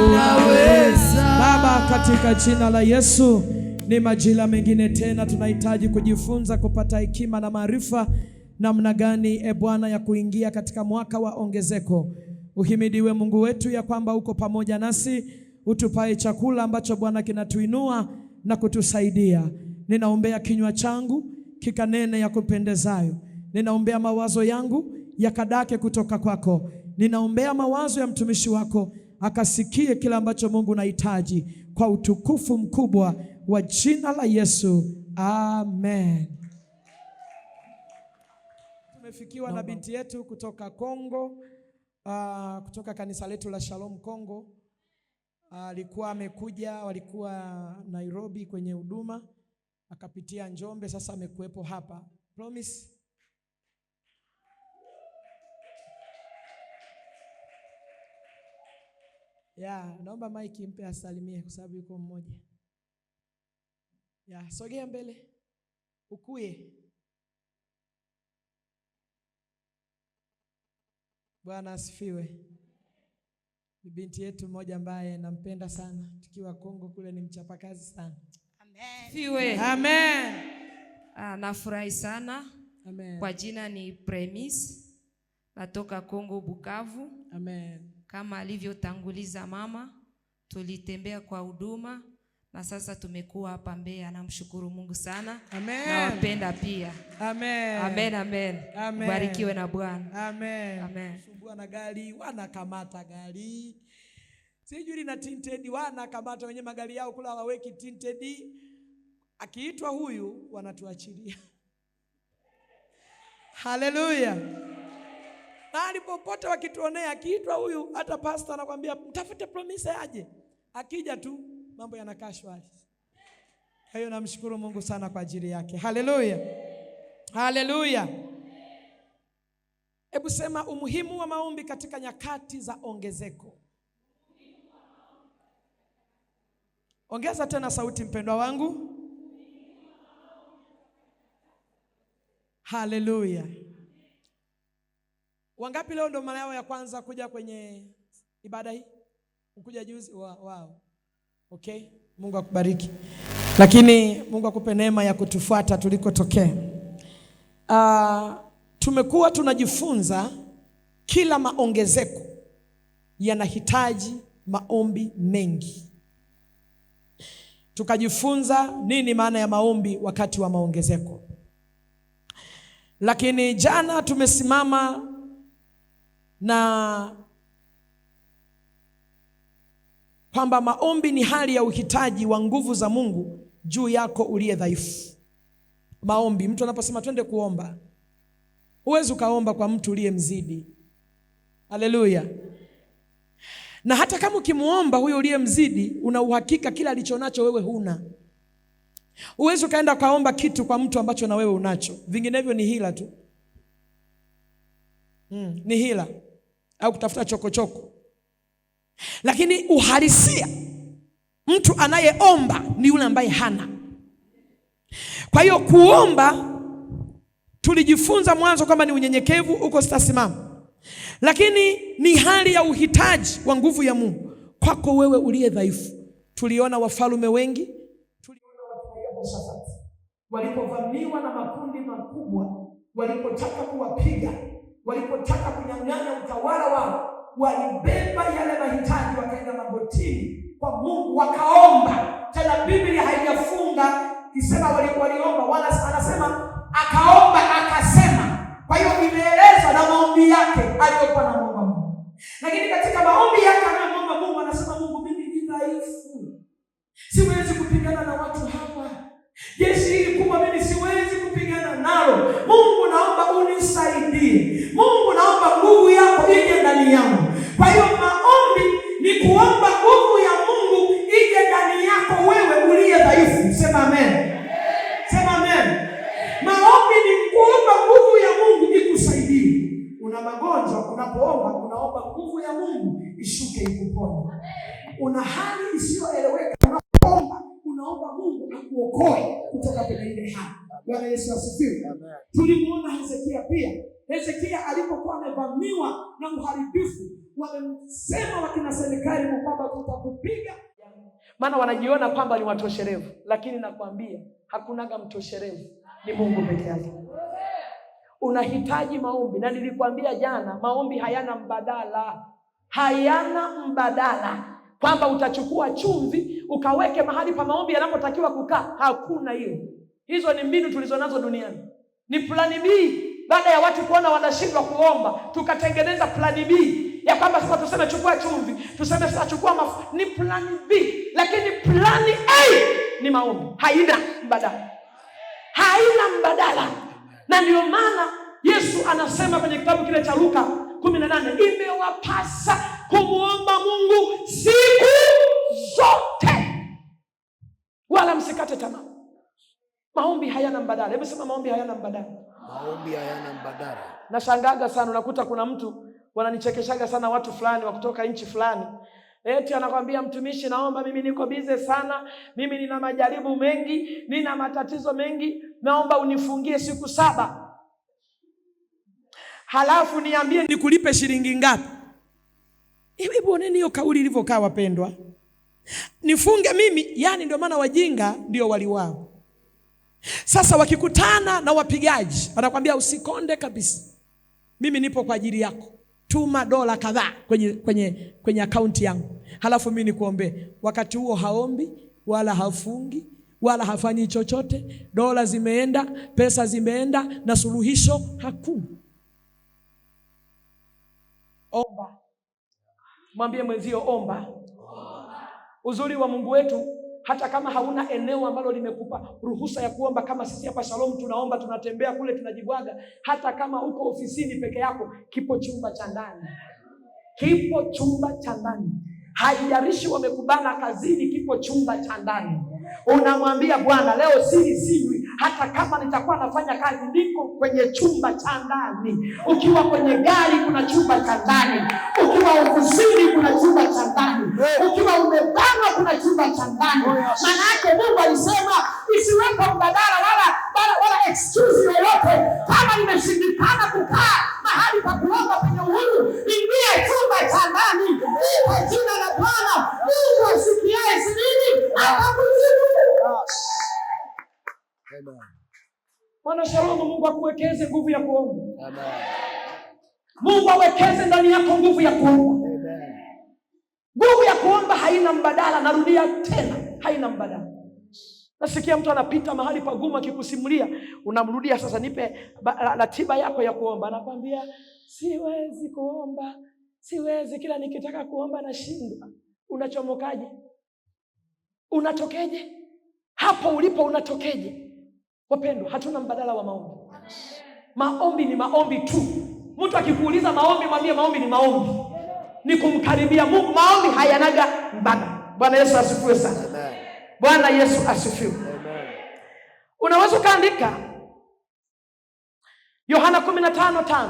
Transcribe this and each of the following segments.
unaweza. Baba, katika jina la Yesu, ni majira mengine tena tunahitaji kujifunza kupata hekima na maarifa namna gani Bwana ya kuingia katika mwaka wa ongezeko. Uhimidiwe Mungu wetu ya kwamba uko pamoja nasi, utupae chakula ambacho Bwana kinatuinua na kutusaidia. Ninaombea kinywa changu kikanene ya kupendezayo. Ninaombea mawazo yangu yakadake kutoka kwako. Ninaombea mawazo ya mtumishi wako akasikie kila ambacho Mungu anahitaji, kwa utukufu mkubwa wa jina la Yesu. Amen. Tumefikiwa na binti yetu kutoka Kongo, kutoka kanisa letu la Shalom Kongo. Alikuwa amekuja, walikuwa Nairobi kwenye huduma, akapitia Njombe, sasa amekuepo hapa. Promise. Naomba maiki mpe asalimie kwa sababu yuko mmoja. Sogea mbele. Ukuye. Bwana asifiwe. Ni binti yetu mmoja ambaye nampenda sana. Tukiwa Kongo kule ni mchapakazi sana. Amen. Fiwe. Amen. Nafurahi sana. Amen. Kwa jina ni Premise. Natoka Kongo Bukavu. Amen. Kama alivyotanguliza mama, tulitembea kwa huduma na sasa tumekuwa hapa Mbeya. Namshukuru Mungu sana. Amen. Nawapenda pia. Amen. Amen, amen. Amen. Barikiwe na Bwana. Amen. Amen. Sumbua na gari, wanakamata gari. Sijui na tinted, wanakamata wenye magari yao kula waweki tinted. Akiitwa huyu wanatuachilia. Haleluya. Mahali popote wakituonea, akiitwa huyu, hata pastor anakuambia mtafute Promise aje. Akija tu mambo yanakaa shwari. Kwa hiyo namshukuru Mungu sana kwa ajili yake. Haleluya. Haleluya. Hebu sema umuhimu wa maombi katika nyakati za ongezeko. Ongeza tena sauti mpendwa wangu. Haleluya. Wangapi leo ndo mara yao ya kwanza kuja kwenye ibada hii? Ukuja juzi? Wow. Okay. Mungu akubariki. Lakini Mungu akupe neema ya kutufuata tulikotokea. Tumekuwa tunajifunza kila maongezeko yanahitaji maombi mengi. Tukajifunza nini maana ya maombi wakati wa maongezeko. Lakini jana tumesimama na kwamba maombi ni hali ya uhitaji wa nguvu za Mungu juu yako uliye dhaifu. Maombi, mtu anaposema twende kuomba, huwezi ukaomba kwa mtu uliye mzidi. Haleluya. Na hata kama ukimuomba huyo uliye mzidi, una uhakika kila alichonacho wewe huna. Huwezi ukaenda kaomba kitu kwa mtu ambacho na wewe unacho. Vinginevyo ni hila tu. Ni hila au kutafuta chokochoko. Lakini uhalisia, mtu anayeomba ni yule ambaye hana. Kwa hiyo kuomba tulijifunza mwanzo kwamba ni unyenyekevu, uko sitasimama. Lakini ni hali ya uhitaji wa nguvu ya Mungu kwako wewe uliye dhaifu. Tuliona wafalme wengi, tuliona watu walipovamiwa na makundi makubwa, walipotaka kuwapiga, walipotaka kunyang'anya utawala wao, walibeba yale mahitaji wakaenda magotini kwa Mungu wakaomba. Tena Biblia haijafunga isema waliomba, anasema akaomba akasema. Kwa hiyo imeeleza na maombi yake aliyokuwa anaomba Mungu. Lakini katika maombi yake anaomba Mungu anasema, Mungu mimi ni dhaifu, siwezi kupigana na watu hawa. Jeshi hili kubwa mimi siwezi kupigana nalo. Mungu naomba unisaidie. Mungu naomba nguvu yako ije ndani yangu. Kwa hiyo maombi ni kuomba nguvu ya Mungu ije ndani yako wewe uliye dhaifu. Sema amen. Sema amen. Maombi ni kuomba nguvu ya Mungu ikusaidie. Una magonjwa, unapoomba unaomba nguvu ya Mungu ishuke ikuponye. Una hali isiyoeleweka, unapoomba unaomba Mungu akuokoe kutoka kwenye ile hali. Bwana Yesu asifiwe. Tulimuona Hezekia pia Hezekia alipokuwa amevamiwa na uharibifu, wamemsema wakina serikali kwamba tutakupiga, maana wanajiona kwamba ni watosherevu. Lakini nakwambia hakunaga mtosherevu, ni Mungu peke yake. Unahitaji maombi, na nilikwambia jana, maombi hayana mbadala. Hayana mbadala kwamba utachukua chumvi ukaweke mahali pa maombi yanapotakiwa kukaa. Hakuna hiyo. Hizo ni mbinu tulizonazo duniani. Ni plani B. Baada ya watu kuona wanashindwa kuomba, tukatengeneza plani B ya kwamba sasa tuseme chukua chumvi, tuseme sasa chukua mafuta. Ni plani B, lakini plani A ni maombi. Haina mbadala. Haina mbadala. Na ndio maana Yesu anasema kwenye kitabu kile cha Luka 18, imewapasa kumuomba Mungu siku zote, wala msikate tamaa. Maombi hayana mbadala. Hebu sema maombi hayana mbadala. Maombi hayana mbadala. Nashangaga sana, unakuta kuna mtu, wananichekeshaga sana watu fulani wa kutoka nchi fulani. Eti anakwambia mtumishi, naomba mimi niko bize sana, mimi nina majaribu mengi, nina matatizo mengi, naomba unifungie siku 7. Halafu niambie nikulipe shilingi ngapi? Hebu oneni hiyo kauli ilivyokaa wapendwa. Nifunge mimi, yani ndio maana wajinga ndio waliwao. Sasa wakikutana na wapigaji, anakuambia usikonde kabisa, mimi nipo kwa ajili yako, tuma dola kadhaa kwenye akaunti yangu, halafu mimi nikuombe. Wakati huo haombi wala hafungi wala hafanyi chochote. Dola zimeenda, pesa zimeenda, na suluhisho hakuna. Omba. Mwambie mwenzio omba. Uzuri wa Mungu wetu, hata kama hauna eneo ambalo limekupa ruhusa ya kuomba, kama sisi hapa Shalom tunaomba, tunatembea kule, tunajibwaga. Hata kama uko ofisini peke yako, kipo chumba cha ndani. Kipo chumba cha ndani. Haijalishi wamekubana kazini, kipo chumba cha ndani. Unamwambia Bwana, leo sinywi, hata kama nitakuwa nafanya kazi, niko kwenye chumba cha ndani. Ukiwa kwenye gari kuna chumba cha ndani. Ukiwa ofisini kuna chumba cha ndani. Ukiwa umebana kuna chumba cha ndani. Maana yake Mungu alisema isiwepo mbadala wala excuse yoyote. Kama imeshindikana kukaa mahali pa kuomba penye uhuru, ingia chumba cha ndani. Kwa jina la Bwana, Mungu asikiaye siri atakujibu. Amen. Mwana Shalom, Mungu akuwekeze nguvu ya kuomba. Amen. Mungu awekeze ndani yako nguvu ya kuomba. Amen. Nguvu ya kuomba haina mbadala. Narudia tena, haina mbadala. Nasikia mtu anapita mahali pagumu akikusimulia, unamrudia sasa, nipe ratiba yako ya kuomba. Anakwambia siwezi kuomba, siwezi, kila nikitaka kuomba nashindwa. Unachomokaje? Unatokeje? Hapo ulipo unatokeje? Wapendwa, hatuna mbadala wa maombi. Maombi ni maombi tu. Mtu akikuuliza maombi, mwambie maombi ni maombi, ni kumkaribia Mungu. Maombi hayanaga mbadala. Bwana Yesu asifiwe sana. Amen. Bwana Yesu asifiwe. Amen. Unaweza kaandika Yohana 15:5.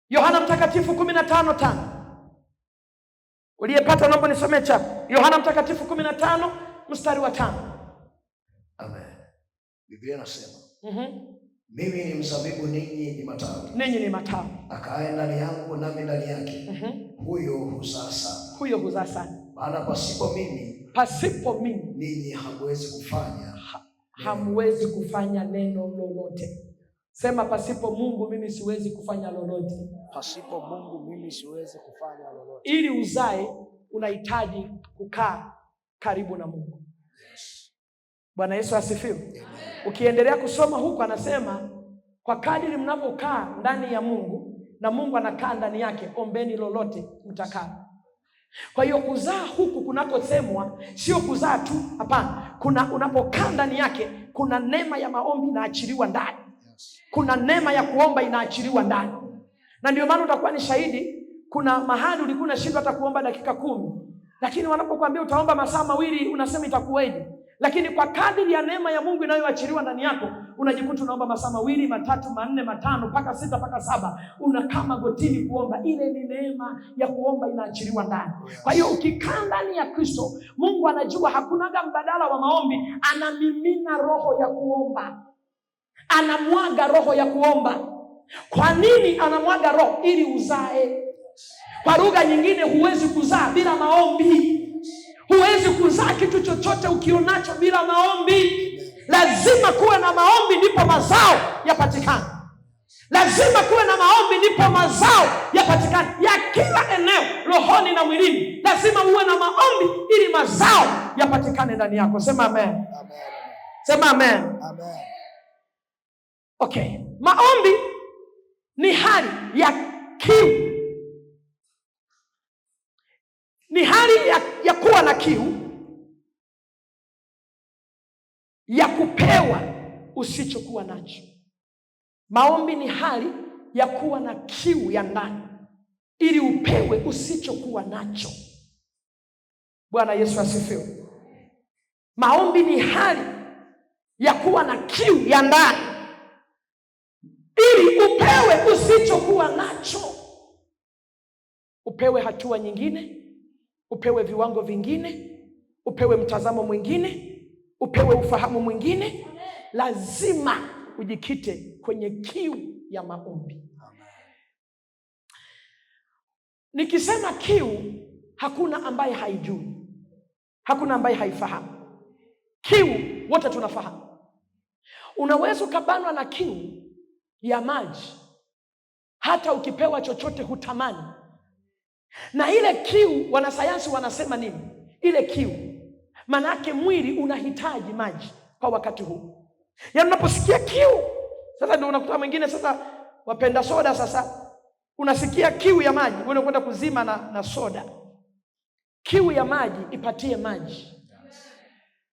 Yohana Mtakatifu 15:5. Uliyepata naomba nisomee chapa. Yohana Mtakatifu 15 mstari wa 5. Amen. Biblia inasema, mimi ni mzabibu, ninyi ni matawi. Ninyi ni matawi. Akae ndani yangu nami ndani yake, huyo huzaa sana. Huyo huzaa sana. Maana pasipo mimi ninyi hamwezi kufanya neno lolote. Sema, pasipo Mungu mimi siwezi kufanya lolote. Pasipo Mungu mimi siwezi kufanya lolote. Ili uzae unahitaji kukaa karibu na Mungu. Yes. Bwana Yesu asifiwe. Ukiendelea kusoma huko anasema, kwa kadiri mnapokaa ndani ya Mungu na Mungu anakaa ndani yake, ombeni lolote mtakaa. Kwa hiyo kuzaa huku kunakosemwa sio kuzaa tu, hapana. Kuna unapokaa ndani yake, kuna neema ya maombi inaachiliwa ndani. Kuna neema ya kuomba inaachiliwa ndani. Na ndio maana utakuwa ni shahidi, kuna mahali ulikuwa unashindwa hata kuomba dakika 10, lakini wanapokuambia utaomba masaa 2 unasema itakuwaje? Lakini kwa kadiri ya neema ya Mungu inayoachiliwa ndani yako, unajikuta unaomba masaa 2, 3, 4, 5 mpaka 6 mpaka 7, unakaa magotini kuomba. Ile ni neema ya kuomba inaachiliwa ndani. Kwa hiyo ukikaa ndani ya Kristo, Mungu anajua hakunaga mbadala wa maombi. Anamimina roho ya kuomba, anamwaga roho ya kuomba. Kwa nini anamwaga Roho? Ili uzae. Kwa lugha nyingine, huwezi kuzaa bila maombi. Huwezi kuzaa kitu chochote ukionacho bila maombi. Lazima kuwe na maombi ndipo mazao yapatikane. Lazima kuwe na maombi ndipo mazao yapatikane ya kila eneo, rohoni na mwilini. Lazima uwe na maombi ili mazao yapatikane ndani yako. Sema amen. Amen. Sema amen. Amen. Okay. Maombi ni hali ya kiu. Ni hali ya kuwa na kiu, ya kupewa usichokuwa nacho. Maombi ni hali ya kuwa na kiu ya ndani ili upewe usichokuwa nacho. Bwana Yesu asifiwe. Maombi ni hali ya kuwa na kiu ya ndani ili upewe usichokuwa nacho. Upewe hatua nyingine, upewe viwango vingine, upewe mtazamo mwingine, upewe ufahamu mwingine. Lazima ujikite kwenye kiu ya maombi. Nikisema kiu, hakuna ambaye haijui, hakuna ambaye haifahamu. Kiu wote tunafahamu. Unaweza ukabanwa na kiu ya maji, hata ukipewa chochote hutamani. Na ile kiu, wanasayansi wanasema nini? Ile kiu manake mwili unahitaji maji kwa wakati huu. Yaani unaposikia kiu, sasa ndio unakuta mwingine sasa wapenda soda, sasa unasikia kiu ya maji, wewe unakwenda kuzima na soda. Kiu ya maji, ipatie maji.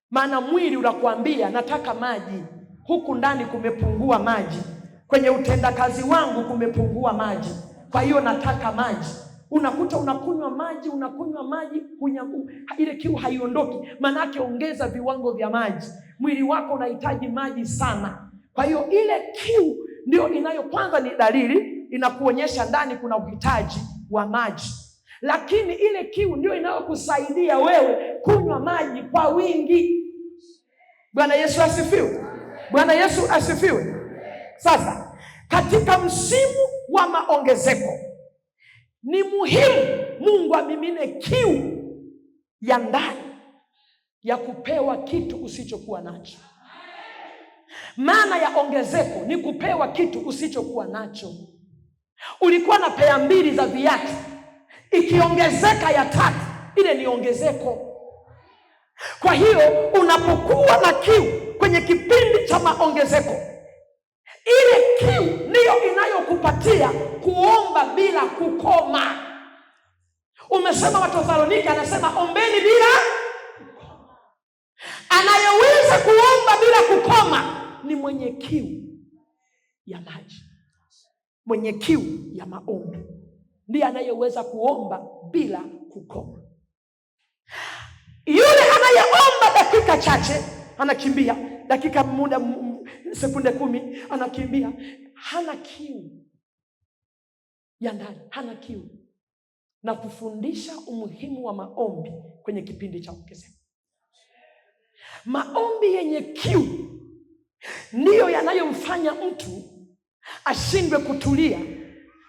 Maana mwili unakuambia nataka maji. Huku ndani kumepungua maji. Kwenye utendakazi wangu kumepungua maji. Kwa hiyo nataka maji. Unakuta unakunywa maji, ile kiu haiondoki. Manake ongeza viwango vya maji. Mwili wako unahitaji maji sana. Kwa hiyo ile kiu ndio kwanza ni dalili inakuonyesha ndani kuna uhitaji wa maji. Lakini ile kiu ndio inayokusaidia wewe kunywa maji kwa wingi. Bwana Yesu asifiwe. Bwana Yesu asifiwe. Sasa katika msimu wa maongezeko ni muhimu Mungu amimine kiu ya ndani ya kupewa kitu usichokuwa nacho. Maana ya ongezeko ni kupewa kitu usichokuwa nacho. Ulikuwa na pea 2 za viatu, ikiongezeka ya 3, ile ni ongezeko. Kwa hiyo unapokuwa na kiu kwenye kipindi cha maongezeko, ile kiu ndiyo inayokupatia kuomba bila kukoma. Umesema Wathesalonike, anasema ombeni bila kukoma. Anayeweza kuomba bila kukoma ni mwenye kiu ya maji, mwenye kiu ya maombi. Ndiye anayeweza kuomba bila kukoma. Yule anayeomba dakika chache anakimbia, dakika muda sekunde 10 anakimbia, hana kiu ya ndani, hana kiu. Na kufundisha umuhimu wa maombi kwenye kipindi cha ongezeko. Maombi yenye kiu ndiyo yanayomfanya mtu ashindwe kutulia,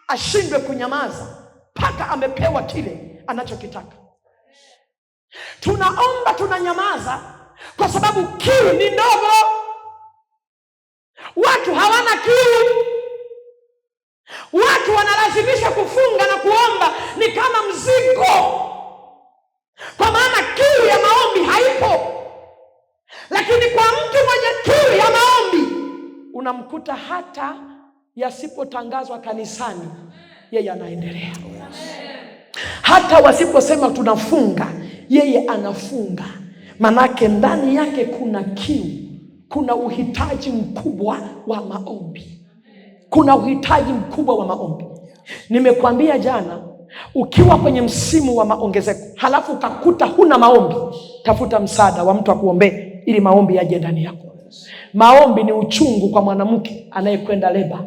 ashindwe kunyamaza mpaka amepewa kile anachokitaka. Tunaomba, tunanyamaza kwa sababu kiu ni ndogo. Watu hawana kiu. Watu wanalazimisha kufunga na kuomba, ni kama mzigo, kwa maana kiu ya maombi haipo. Lakini kwa mtu mwenye kiu ya maombi, unamkuta hata yasipotangazwa kanisani, yeye anaendelea. Hata wasiposema tunafunga, yeye anafunga. Manake ndani yake kuna kiu, kuna uhitaji mkubwa wa maombi. Kuna uhitaji mkubwa wa maombi. Nimekuambia jana, ukiwa kwenye msimu wa maongezeko halafu ukakuta huna maombi, tafuta msaada wa mtu akuombee ili maombi yaje ndani yako. Maombi ni uchungu kwa mwanamke anayekwenda leba.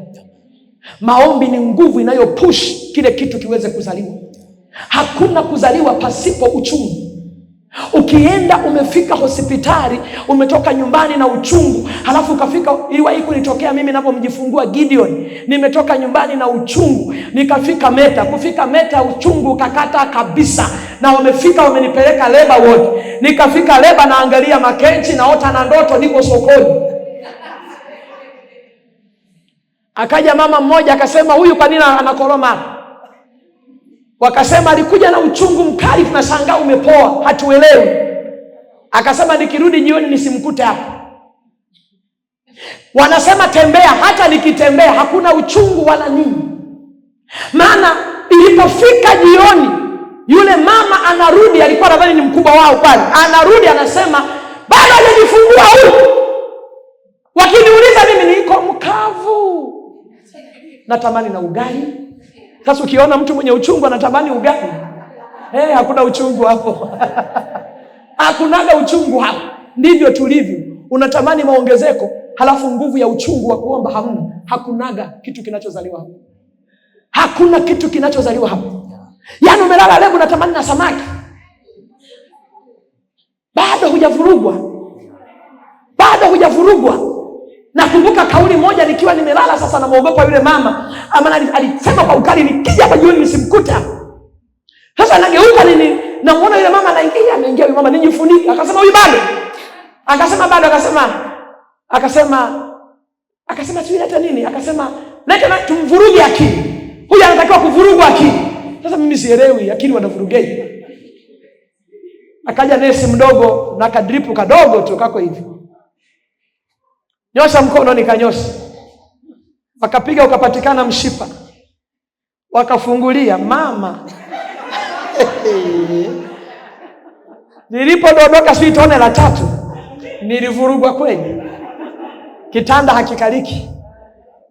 Maombi ni nguvu inayopush kile kitu kiweze kuzaliwa. Hakuna kuzaliwa pasipo uchungu. Ukienda umefika hospitali, umetoka nyumbani na uchungu, halafu ukafika, iliwahi kunitokea mimi ninapomjifungua Gideon. Nimetoka nyumbani na uchungu, nikafika Meta. Kufika Meta uchungu ukakata kabisa, na wamenipeleka labor ward. Nikafika labor, naangalia makenchi, naota na ndoto niko sokoni. Akaja mama mmoja akasema, huyu kwa nini anakoroma? Wakasema alikuja na uchungu mkali, tunashangaa umepoa, hatuelewi. Akasema nikirudi jioni nisimkute hapa. Wanasema tembea, hata nikitembea hakuna uchungu wala nini. Maana ilipofika jioni, yule mama anarudi, alikuwa nadhani ni mkubwa wao pale, anarudi anasema bado hajajifungua huyu. Wakiniuliza mimi niko mkavu, natamani na ugali. Sasa ukiona mtu mwenye uchungu anatamani ugali, hakuna uchungu hapo. Hakunaga uchungu hapo. Ndivyo tulivyo. Unatamani maongezeko, halafu nguvu ya uchungu wa kuomba hamna. Hakunaga kitu kinachozaliwa hapo. Hakuna kitu kinachozaliwa hapo. Yaani umelala leo unatamani na samaki, bado hujavurugwa. Nakumbuka kauli moja nikiwa nimelala, sasa namuogopa yule mama, ama alisema kwa ukali, nikija hapa jioni nisimkuta. Sasa nageuka namuona yule mama anaingia yule mama, nijifunike. Akasema huyu bado. Akasema tuileta nini? Akasema leta na tumvuruge akili. Huyu anatakiwa kuvurugwa akili. Sasa mimi sielewi akili wanavurugeje. Akaja nesi mdogo na kadripu kadogo tu kako hivi. Nyosha mkono, nikanyosha. Wakapiga ukapatikana mshipa. Wakafungulia mama. Nilipodondoka sio tone la 3, nilivurugwa kweli. Kitanda hakikaliki.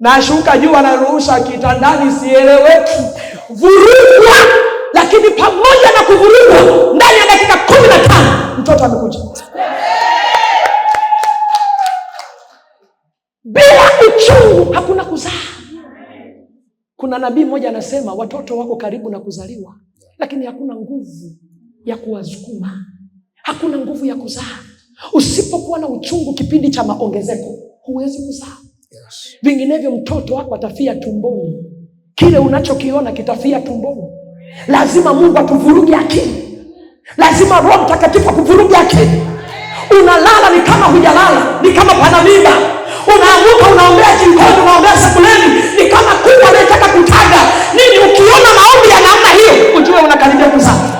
Nashuka juu, anaruhusa kitandani, sieleweki. Vurugwa, lakini pamoja na kuvurugwa, ndani ya dakika 15 mtoto amekuja. Bila uchungu hakuna kuzaa. Kuna nabii mmoja anasema watoto wako karibu na kuzaliwa, lakini hakuna nguvu ya kuwasukuma. Hakuna nguvu ya kuzaa. Usipokuwa na uchungu kipindi cha maongezeko, huwezi kuzaa. Vinginevyo mtoto wako atafia tumboni. Kile unachokiona kitafia tumboni. Lazima Mungu atuvuruge akili. Lazima Roho Mtakatifu akuvuruge akili. Unalala ni kama hujalala, ni kama pana mimba. Unaamuka unaombea jikoni, unaombea sebuleni, ni kama kuku anayetaka kutaga. Nini? Ukiona maombi ya namna hiyo, ujue unakaribia kuzaa.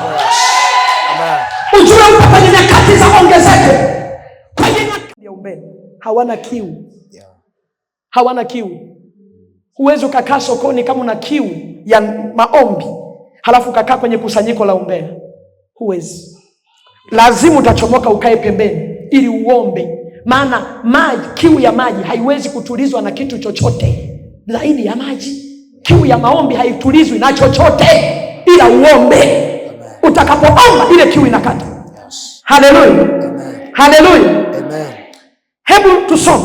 Ujue uko kwenye nyakati za ongezeko. Kwenye nyakati ya umbeni hawana kiu. Hawana kiu. Huwezi ukakaa sokoni kama una kiu ya maombi, halafu ukakaa kwenye kusanyiko la umbea. Huwezi. Lazima utachomoka ukae pembeni ili uombe. Maana maji, kiu ya maji haiwezi kutulizwa na kitu chochote zaidi ya maji. Kiu ya maombi haitulizwi na chochote ila uombe. Utakapoomba ile kiu inakata. Haleluya. Haleluya. Hebu tusome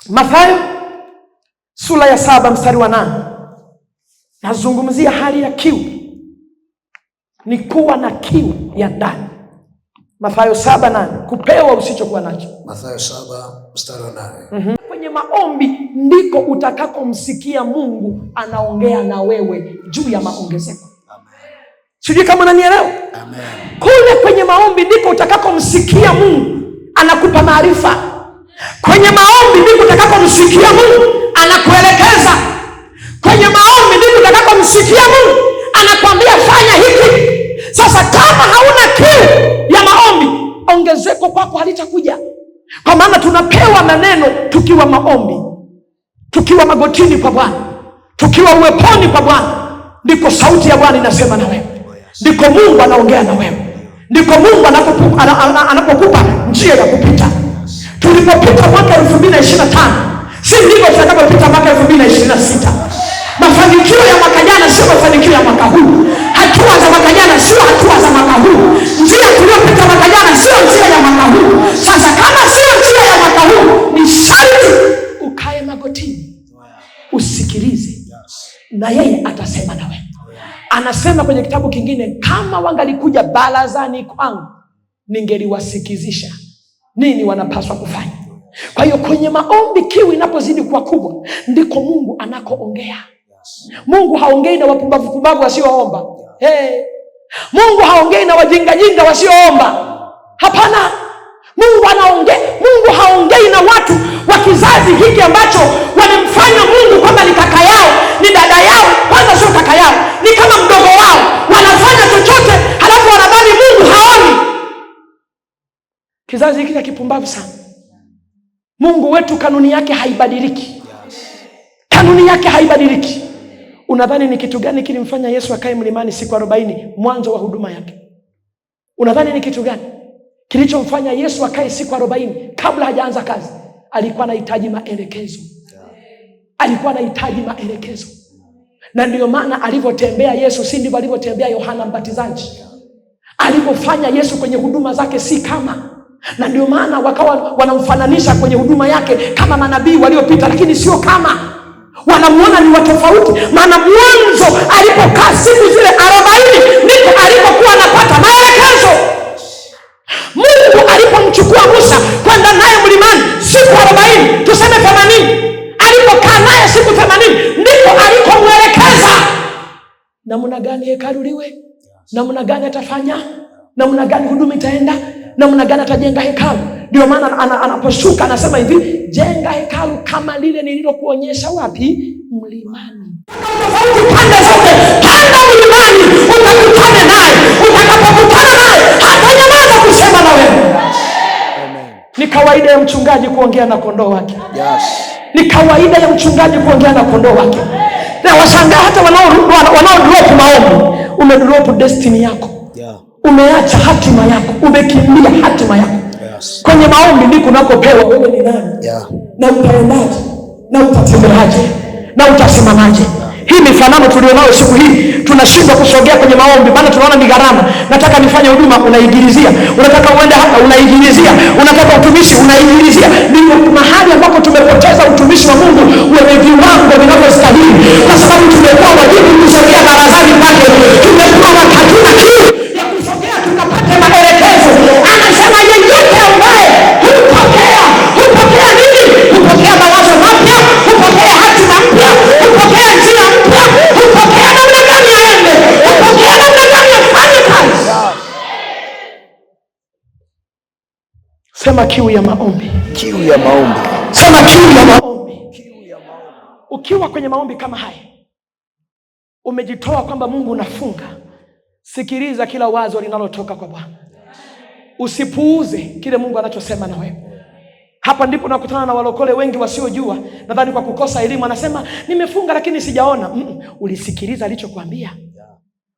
Mathayo sura ya 7 mstari wa 8. Nazungumzia hali ya kiu. Ni kuwa na kiu ya ndani. Mathayo 7:8, kupewa usichokuwa nacho. Mathayo 7 mstari wa 8. Kwenye maombi ndiko utakakomsikia Mungu anaongea na wewe juu ya maongezeko. Amen. Sijui kama unanielewa? Amen. Kule kwenye maombi ndiko utakakomsikia Mungu anakupa maarifa. Kwenye maombi ndiko utakakomsikia Mungu anakuelekeza. Kwenye maombi ndiko utakakomsikia Mungu anakuambia fanya hiki. Sasa kama hauna kiu ya maombi, ongezeko kwako halitakuja. Kwa maana tunapewa maneno tukiwa maombi, tukiwa magotini kwa Bwana, tukiwa uweponi kwa Bwana, ndiko sauti ya Bwana inasema na wewe. Ndiko Mungu anaongea na wewe. Ndiko Mungu anapokupa njia ya kupita. Tulipopita mwaka 2025, si ndivyo tutakapopita mwaka 2026. Mafanikio ya mwaka jana sio mafanikio ya mwaka huu. Hatua za mwaka jana sio hatua za mwaka huu. Njia tuliyopita mwaka jana sio njia ya mwaka huu. Sasa kama sio njia ya mwaka huu, ni sharti ukae magotini, usikilize, na yeye atasema na wewe. Anasema kwenye kitabu kingine, kama wangalikuja barazani kwangu ningeliwasikizisha nini wanapaswa kufanya. Kwa hiyo kwenye maombi, kiu inapozidi kuwa kubwa, ndiko Mungu anakoongea. Mungu haongei na wapumbavu wasioomba. Mungu haongei na wajingajinga wasioomba. Hapana, Mungu anaongea. Mungu haongei na watu wa kizazi hiki ambacho wamemfanya Mungu kwamba ni kaka yao, ni dada yao. Kwanza sio kaka yao, ni kama mdogo wao. Wanafanya chochote halafu wanadhani Mungu haoni. Kizazi hiki cha kipumbavu sana. Mungu wetu kanuni yake haibadiliki. Kanuni yake haibadiliki. Unadhani ni kitu gani kilimfanya Yesu akae mlimani siku 40 mwanzo wa huduma yake? Unadhani ni kitu gani kilichomfanya Yesu akae siku 40 kabla hajaanza kazi? Alikuwa anahitaji maelekezo. Alikuwa anahitaji maelekezo. Na ndio maana alivyotembea Yesu si ndivyo alivyotembea Yohana Mbatizaji. Alivyofanya Yesu kwenye huduma zake si kama. Na ndio maana wakawa wanamfananisha kwenye huduma yake kama manabii waliopita, lakini sio kama. Wanamuona ni watofauti. Maana mwanzo alipokaa siku zile 40 ndipo alipokuwa anapata maelekezo. Mungu alipomchukua Musa kwenda naye mlimani siku 40, tuseme 80, alipokaa naye siku 80 ndipo alipomwelekeza namna gani hekalu liwe, namna gani atafanya, namna gani huduma itaenda, namna gani atajenga hekalu. Ndio maana anaposhuka anasema hivi, jenga hekalu kama lile nililokuonyesha wapi? Mlimani. Pande zote, panda mlimani, utakutane naye. Utakapokutana naye, hatanyamaza kusema na wewe. Ni kawaida ya mchungaji kuongea na kondoo wake. Ni kawaida ya mchungaji kuongea na kondoo wake. Na washangaa hata wanao maombi. Umedrop destiny yako. Umeacha hatima yako. Umekimbia hatima yako. Kwenye maombi ndiko unakopewa wewe ni nani. Na utaendaje, na utatembeaje, na utasimamaje. Hii mifanano tulionayo siku hii tunashindwa kusogea kwenye maombi, maana tunaona ni gharama. Nataka nifanye huduma, unaigilizia. Unataka uende hapa, unaigilizia. Unataka utumishi, unaigilizia. Ndio mahali ambapo tumepoteza utumishi wa Mungu wenye viwango vinavyostahili, kwa sababu tumekuwa wajibu kusogea barazani pake. Tumekuwa hatuna kiu ya kusogea tukapate maelekezo. Anasema yeyote ambaye hupokea nini? Hupokea mawazo mapya, hupokea hatima mpya, hupokea njia mpya, hupokea namna gani aende, hupokea namna gani afanye kazi. Sema kiu ya maombi. Kiu ya maombi. Sema kiu ya maombi. Ukiwa kwenye maombi kama haya, umejitoa kwamba Mungu unafunga. Sikiliza kila wazo linalotoka kwa Bwana. Usipuuze kile Mungu anachosema na wewe. Hapa ndipo nakutana na walokole wengi wasiojua, nadhani kwa kukosa elimu. Anasema nimefunga lakini sijaona. Ulisikiliza alichokuambia?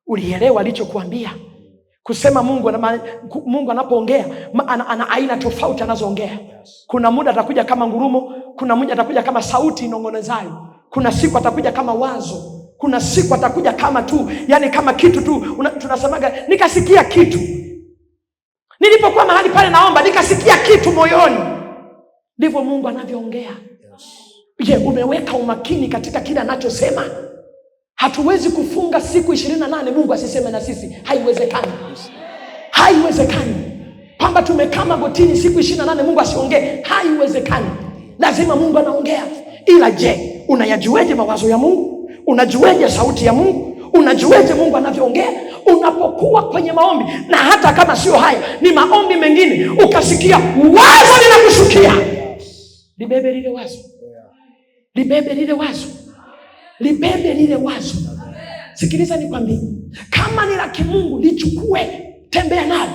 Ulielewa alichokuambia? Kusema Mungu anapoongea ana aina tofauti anazoongea. Kuna muda atakuja kama ngurumo, kuna muda atakuja kama sauti inongonezayo, kuna siku atakuja kama wazo, kuna siku atakuja kama tu, yani kama kitu tu. Tunasemaga nikasikia kitu. Nilipokuwa mahali pale naomba nikasikia kitu moyoni. Ndivyo Mungu anavyoongea. Je, umeweka umakini katika kile anachosema? Hatuwezi kufunga siku 28 Mungu asiseme na sisi. Haiwezekani. Haiwezekani. Kwamba tumekaa magotini siku 28 Mungu asiongee. Haiwezekani. Lazima Mungu anaongea. Ila je, unayajueje mawazo ya Mungu? Unajueje sauti ya Mungu? Unajueje Mungu anavyoongea? Unapokuwa kwenye maombi, na hata kama sio haya, ni maombi mengine, ukasikia wazo linakushukia, libebe lile wazo. Libebe lile wazo. Libebe lile wazo. Sikiliza nikwambie, kama ni la kimungu lichukue, tembea nalo.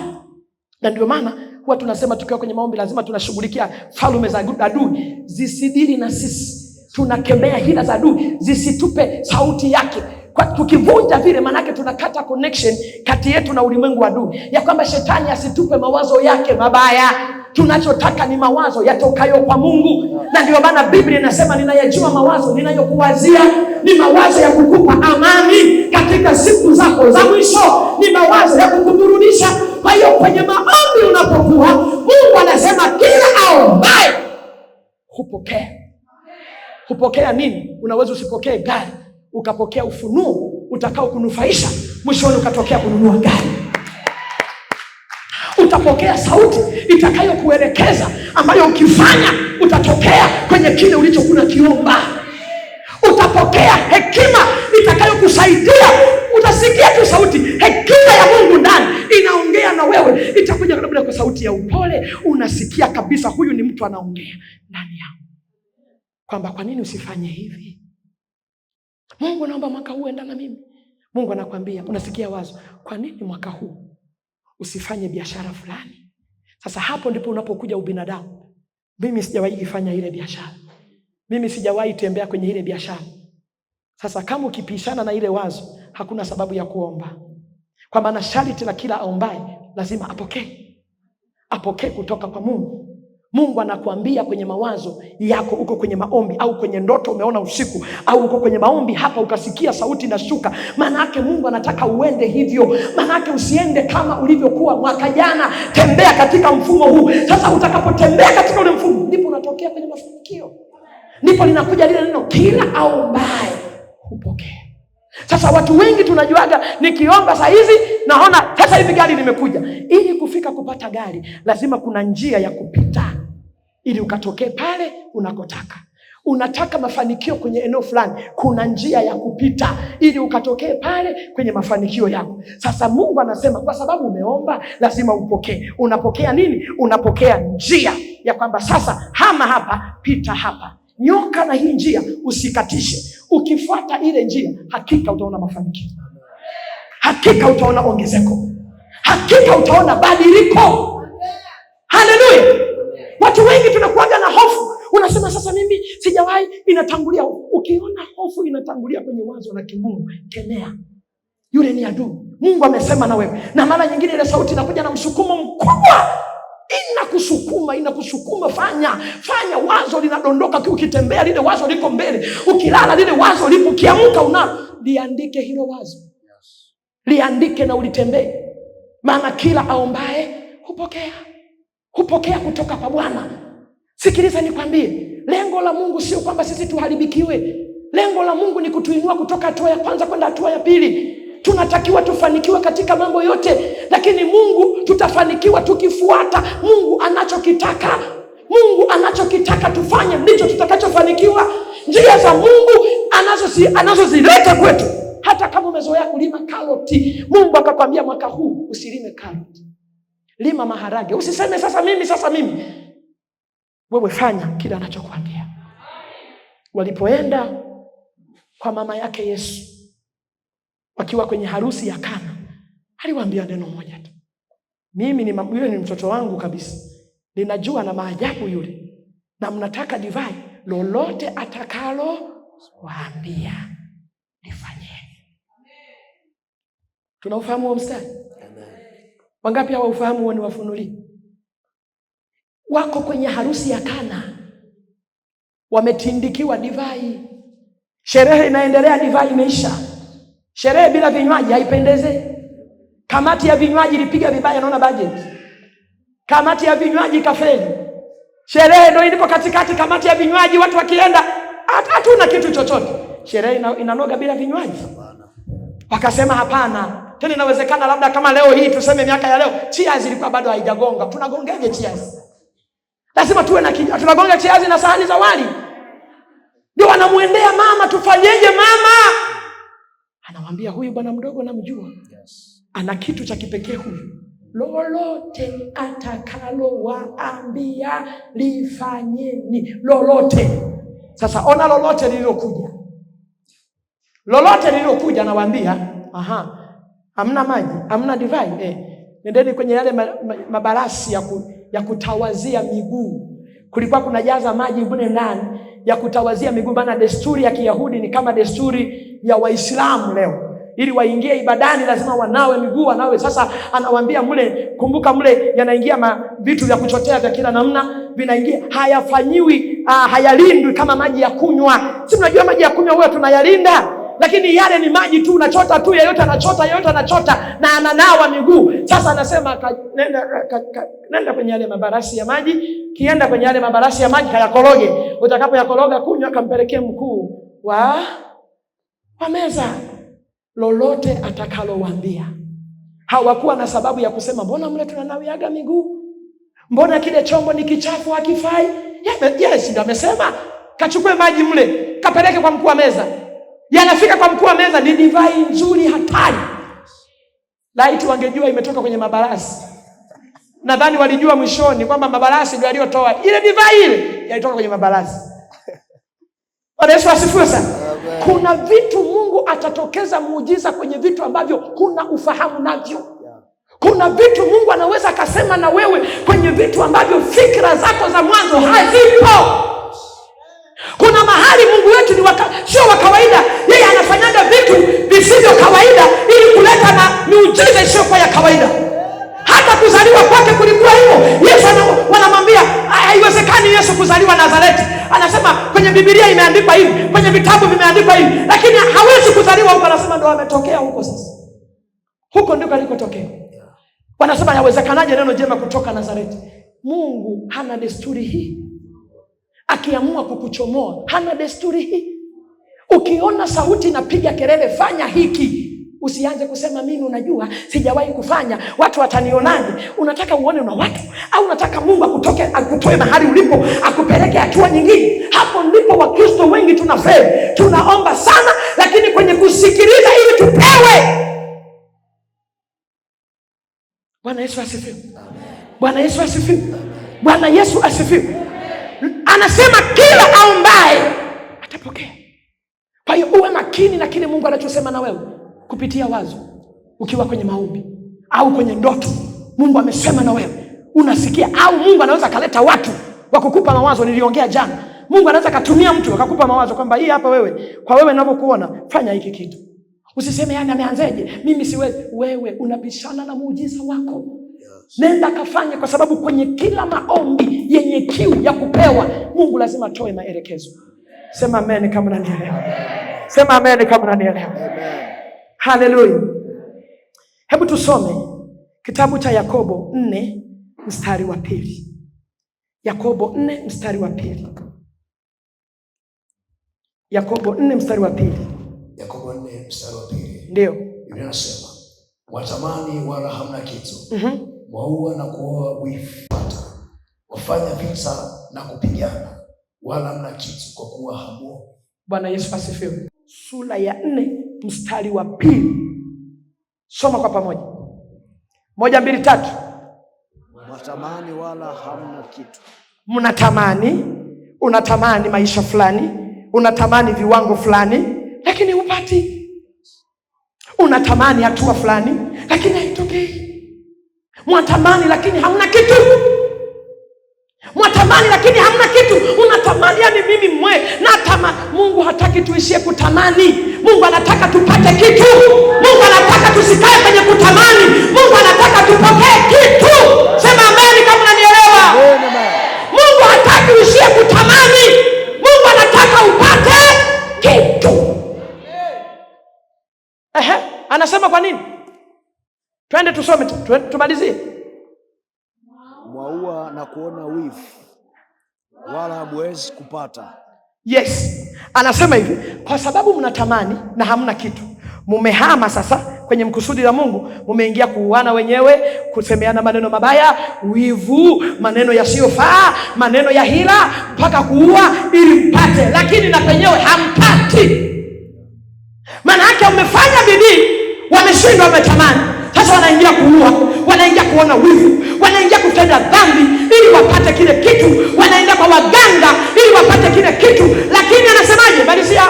Na ndio maana huwa tunasema tukiwa kwenye maombi lazima tunashughulikia falme za adui zisidili na sisi. Tunakemea hila za adui zisitupe sauti yake. Kwa tukivunja vile, manake tunakata connection kati yetu na ulimwengu wa adui, ya kwamba shetani asitupe mawazo yake mabaya. Tunachotaka ni mawazo yatokayo kwa Mungu. Na ndio maana Biblia inasema ninayajua mawazo ninayokuwazia, ni mawazo ya kukupa amani katika siku zako za mwisho, ni mawazo ya kukuburudisha. Kwa hiyo kwenye maombi unapokuwa, Mungu anasema kila aombaye hupokea. Hupokea nini? Unaweza usipokee gari, ukapokea ufunuo utakao kunufaisha, mwishoni ukatokea kununua gari. Utapokea sauti itakayo kuelekeza, ambayo ukifanya utatokea kwenye kile ulichokuwa kiomba. Utapokea hekima itakayo kusaidia. Utasikia tu sauti, hekima ya Mungu ndani inaongea na wewe. Itakuja labda kwa sauti ya upole, unasikia kabisa huyu ni mtu anaongea ndani yako, kwamba kwa nini usifanye hivi? Mungu, naomba mwaka huu enda na mimi. Mungu anakuambia, unasikia wazo, kwa nini mwaka huu usifanye biashara fulani? Sasa hapo ndipo unapokuja ubinadamu. Mimi sijawahi kufanya ile biashara, mimi sijawahi tembea kwenye ile biashara. Sasa kama ukipishana na ile wazo, hakuna sababu ya kuomba, kwa maana sharti la kila aombaye lazima apokee kutoka kwa Mungu. Mungu anakuambia kwenye mawazo yako, uko kwenye maombi au kwenye ndoto umeona usiku, au uko kwenye maombi hapa ukasikia sauti inashuka, maana yake Mungu anataka uende hivyo. Maana yake usiende kama ulivyokuwa mwaka jana, tembea katika mfumo huu. Sasa utakapotembea katika ule mfumo, ndipo unatokea kwenye mafanikio. Ndipo linakuja lile neno, kila aombaye hupokea. Sasa watu wengi tunajuaga, nikiomba saa hizi naona sasa hivi gari limekuja. Ili kufika kupata gari, lazima kuna njia ya kupita ili ukatokee pale unakotaka. Unataka mafanikio kwenye eneo fulani, kuna njia ya kupita ili ukatokee pale kwenye mafanikio yako. Sasa Mungu anasema kwa sababu umeomba, lazima upokee. Unapokea nini? Unapokea njia ya kwamba sasa hama hapa, pita hapa, nyoka na hii njia usikatishe. Ukifuata ile njia, hakika utaona mafanikio, hakika utaona ongezeko, hakika utaona badiliko. Haleluya! Watu wengi tunakuaga na hofu. Unasema sasa mimi sijawahi, inatangulia. Ukiona hofu inatangulia kwenye wazo la kimungu, kemea. Yule ni adui. Mungu amesema na wewe. Na mara nyingine ile sauti inakuja na msukumo mkubwa. Inakusukuma fanya, wazo linadondoka tu. Ukitembea lile wazo liko mbele, ukilala lile wazo lipo, ukiamka unalo. Liandike hilo wazo, liandike na ulitembee, maana kila aombaye hupokea kutoka kwa Bwana. Sikiliza nikwambie, lengo la Mungu sio kwamba sisi tuharibikiwe. Lengo la Mungu ni kutuinua kutoka hatua ya kwanza kwenda hatua ya pili. Tunatakiwa tufanikiwe katika mambo yote, lakini Mungu tutafanikiwa tukifuata Mungu anachokitaka. Mungu anachokitaka tufanye ndicho tutakachofanikiwa. Njia za Mungu anazozileta kwetu. Hata kama umezoea kulima karoti, Mungu akakwambia mwaka huu usilime karoti, lima maharage. Usiseme sasa mimi. Wewe fanya kile anachokuambia. Walipoenda kwa mama yake Yesu, wakiwa kwenye harusi ya Kana, aliwaambia neno moja tu. Yule ni mtoto wangu kabisa, ninajua na maajabu yule, na mnataka divai, lolote atakalo waambia nifanyeni. Tunaufahamu wa mstari? Wangapi hawaufahamu huo? Ni wafunulie. Wako kwenye harusi ya Kana, wametindikiwa divai, sherehe inaendelea, divai imeisha. Sherehe bila vinywaji haipendeze. Kamati ya vinywaji ilipiga vibaya, naona budget. Kamati ya vinywaji kafeli. Sherehe ndio ilipo katikati, kamati ya vinywaji, watu wakienda hatuna kitu chochote. Sherehe inanoga bila vinywaji. Wakasema hapana. Tena inawezekana labda kama leo hii, tuseme miaka ya leo, cheers ilikuwa bado haijagonga. Tunagongeje cheers? Lazima tuwe na tunagonga cheers na sahani za wali. Ndio wanamuendea mama, tufanyeje mama? Anamwambia huyu bwana mdogo namjua. Yes. Ana kitu cha kipekee huyu. Lolote atakalo waambia lifanyeni. Lolote. Sasa ona lolote lililokuja. Lolote lililokuja anawaambia, hamna maji, hamna divai. Nendeni kwenye yale mabarasi ya kutawazia miguu. Kulikuwa kunajaza maji bune ndani ya kutawazia miguu. Maana desturi ya Kiyahudi ni kama desturi ya Waislamu leo. Ili waingie ibadani lazima wanawe miguu, wanawe. Sasa anawaambia mle, kumbuka mle yanaingia vitu vya kuchotea vya kila namna, vinaingia. Hayafanyiwi, hayalindwi kama maji ya kunywa. Si mnajua maji ya kunywa huwa tunayalinda, lakini yale ni maji tu, unachota tu, yeyote anachota na ananawa miguu. Sasa anasema nenda kwenye yale mabarasi ya maji, kienda kwenye yale mabarasi ya maji hayakoroge. Utakapo yakoroga kunywa, kampelekee mkuu wa meza. lolote atakalowaambia. Hawakuwa na sababu ya kusema mbona mle tunanawiaga miguu, mbona kile chombo ni kichafu hakifai. Yes, ndio amesema kachukue maji mle kapeleke kwa mkuu wa meza. Yanafika kwa mkuu wa meza ni divai nzuri hatari. Laiti wangejua imetoka kwenye mabarasi. Nadhani walijua mwishoni kwamba mabarasi ndio aliyotoa ile divai, ile yalitoka kwenye mabarasi. Yesu asifiwe sana. Kuna vitu Mungu atatokeza muujiza kwenye vitu ambavyo huna ufahamu navyo. Kuna vitu Mungu anaweza akasema na wewe kwenye vitu ambavyo fikra zako za mwanzo hazipo. Kuna mahali Mungu wetu ni sio wa kawaida. Yeye anafanyaga vitu visivyo kawaida ili kuleta na miujiza isiyokuwa ya kawaida. Hata kuzaliwa kwake kulikuwa hivyo. Yesu wanamwambia haiwezekani Yesu kuzaliwa Nazareti. Anasema kwenye Biblia imeandikwa hivi, kwenye vitabu vimeandikwa hivi, lakini hawezi kuzaliwa huko. Anasema ndo ametokea huko sasa. Huko ndiko alikotokea. Wanasema yawezekanaje neno jema kutoka Nazareti? Mungu hana desturi hii. Akiamua kukuchomoa hana desturi hii. Ukiona sauti inapiga kelele fanya hiki, usianze kusema mimi unajua sijawahi kufanya, watu watanionaje. Unataka uone una watu, au unataka Mungu akutoe mahali ulipo akupeleke hatua nyingine? Hapo ndipo Wakristo wengi tunafeli. Tunaomba sana lakini kwenye kusikiliza ili tupewe. Bwana Yesu asifiwe. Bwana Yesu asifiwe. Bwana Yesu asifiwe. Anasema kila aombaye atapokea. Kwa hiyo uwe makini na kile Mungu anachosema na wewe kupitia wazo. Ukiwa kwenye maombi au kwenye ndoto, Mungu amesema na wewe, unasikia. Au Mungu anaweza kaleta watu wa kukupa mawazo. Niliongea jana, Mungu anaweza katumia mtu akakupa mawazo kwamba hii hapa wewe, kwa wewe ninavyokuona fanya hiki kitu. Usiseme yani ameanzeje, mimi siwezi. Wewe unabishana na muujiza wako. Nenda kafanye, kwa sababu kwenye kila maombi yenye kiu ya kupewa, Mungu lazima atoe maelekezo. Sema amen kama unanielewa. Sema amen kama unanielewa. Haleluya. Hebu tusome kitabu cha Yakobo 4 mstari wa 2. Yakobo 4 mstari wa 2. Yakobo 4 mstari wa 2. Yakobo 4 mstari wa 2. Ndio. Biblia inasema, watamani wala hamna kitu. Waua na kuoa uifata. Wafanya vita na kupigana wala hamna kitu kwa kuwa hamuombi. Bwana Yesu asifiwe. Sura ya 4 mstari wa 2. Soma kwa pamoja. 1, 2, 3. Watamani wala hamna kitu. Mnatamani, unatamani maisha fulani, unatamani viwango fulani, lakini hupati. Unatamani hatua fulani, lakini haitokei. Mwatamani lakini hamna kitu. Mwatamani lakini hamna kitu. Unatamani yani mimi natamani. Mungu hataki tuishie kutamani. Mungu anataka tupate kitu. Mungu anataka tusikae kwenye kutamani. Mungu anataka tupokee kitu. Sema amen kama unanielewa. Mungu hataki uishie kutamani. Mungu anataka upate kitu. Anasema kwa nini? Twende tusome, tumalizie. Mwaua na kuona wivu wala hamwezi kupata. Yes. Anasema hivi, kwa sababu mnatamani na hamna kitu. Mumehama sasa kwenye mkusudi la Mungu, mumeingia kuuana wenyewe, kusemeana maneno mabaya, wivu, maneno yasiyofaa, maneno ya hila, mpaka kuua ili mpate, lakini na penyewe hampati. Maana yake umefanya bidii, wameshindwa, wametamani. Sasa wanaingia kuua, wanaingia kuona wivu, wanaingia kutenda dhambi ili wapate kile kitu, wanaenda kwa waganga ili wapate kile kitu. Lakini anasemaje? Malizia.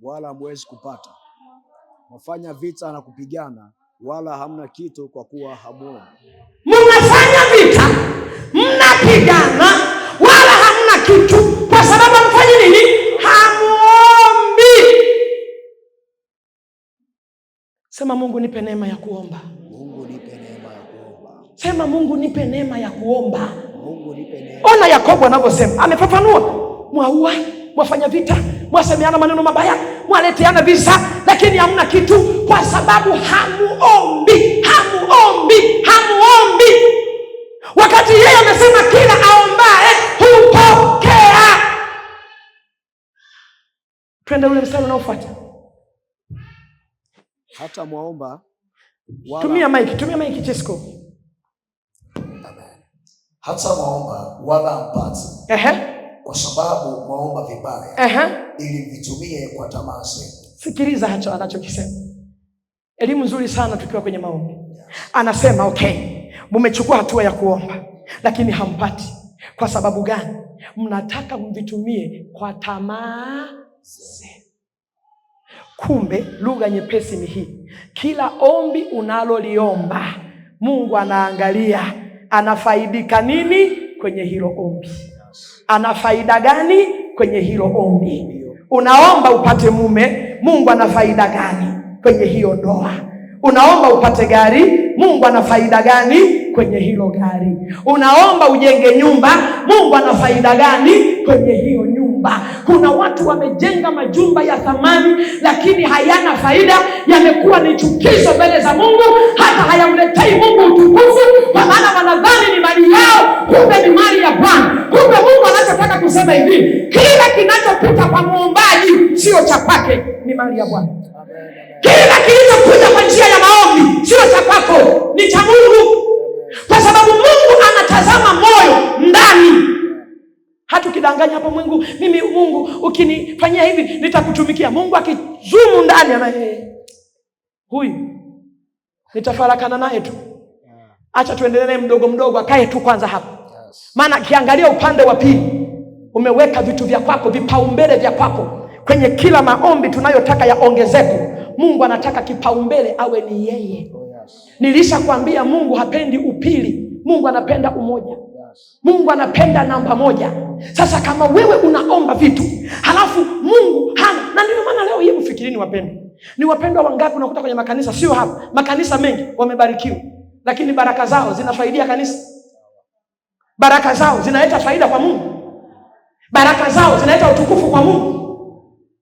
Wala hamwezi kupata. Wafanya vita na kupigana wala hamna kitu kwa kuwa hamuombi. Mnafanya vita, mnapigana wala hamna kitu kwa sababu mfanye nini? Hamuombi. Sema Mungu nipe neema ya kuomba. Mungu nipe neema ya kuomba. Sema Mungu nipe neema ya kuomba. Mungu nipe neema. Ona Yakobo anavyosema, amefafanua. Mwaua, mwafanya vita, mwasemeana maneno mabaya, mwaleteana visa, lakini hamna kitu kwa sababu hamuombi. Hamuombi, hamuombi. Wakati yeye amesema kila aombaye hupokea. Twende ule mstari unaofuata. hata mwaomba tumia mic Chesko. Amen. Hata mwaomba wala mpati. Kwa sababu mwaomba vibaya. Ili vitumie kwa tamaa zenu. Sikiliza hacho anachokisema. Elimu nzuri sana tukiwa kwenye maombi. Anasema okay, mmechukua hatua ya kuomba lakini hampati. Kwa sababu gani? Mnataka mvitumie kwa tamaa zenu. Kumbe lugha nyepesi ni hii. Kila ombi unaloliomba, Mungu anaangalia anafaidika nini kwenye hilo ombi. Ana faida gani kwenye hilo ombi? Unaomba upate mume, Mungu ana faida gani kwenye hiyo ndoa? Unaomba upate gari, Mungu ana faida gani kwenye hilo gari? Unaomba ujenge nyumba, Mungu ana faida gani kwenye hiyo nyumba? Kuna watu wamejenga majumba ya thamani lakini hayana faida, yamekuwa ni chukizo mbele za Mungu, hata hayamletei Mungu utukufu, kwa maana wanadhani ni mali yao, kumbe ni mali ya Bwana. Kumbe Mungu anachotaka kusema hivi, kila kinachopita kwa muombaji sio cha kwake, ni mali ya Bwana. Kila kilichokuja kwa njia ya maombi sio cha kwako, ni cha Mungu. Kwa sababu Mungu anatazama moyo ndani. Hatukidanganya hapo Mungu, mimi Mungu ukinifanyia hivi nitakutumikia. Mungu akizumu ndani ana huyu nitafarakana naye tu. Acha tuendelee mdogo mdogo, akae tu kwanza hapo. Maana akiangalia upande wa pili, umeweka vitu vya kwako, vipaumbele vya kwako kwenye kila maombi tunayotaka yaongezeke. Mungu anataka kipaumbele awe ni yeye. Nilishakwambia Mungu hapendi upili, Mungu anapenda umoja. Mungu anapenda namba moja. Sasa kama wewe unaomba vitu halafu Mungu hana, na ndio maana leo hii mfikirini wapendwa. Ni wapendwa wangapi unakuta kwenye makanisa, sio hapa, makanisa mengi wamebarikiwa, lakini baraka zao zinafaidia kanisa. Baraka zao zinaleta faida kwa Mungu. Baraka zao zinaleta utukufu kwa Mungu.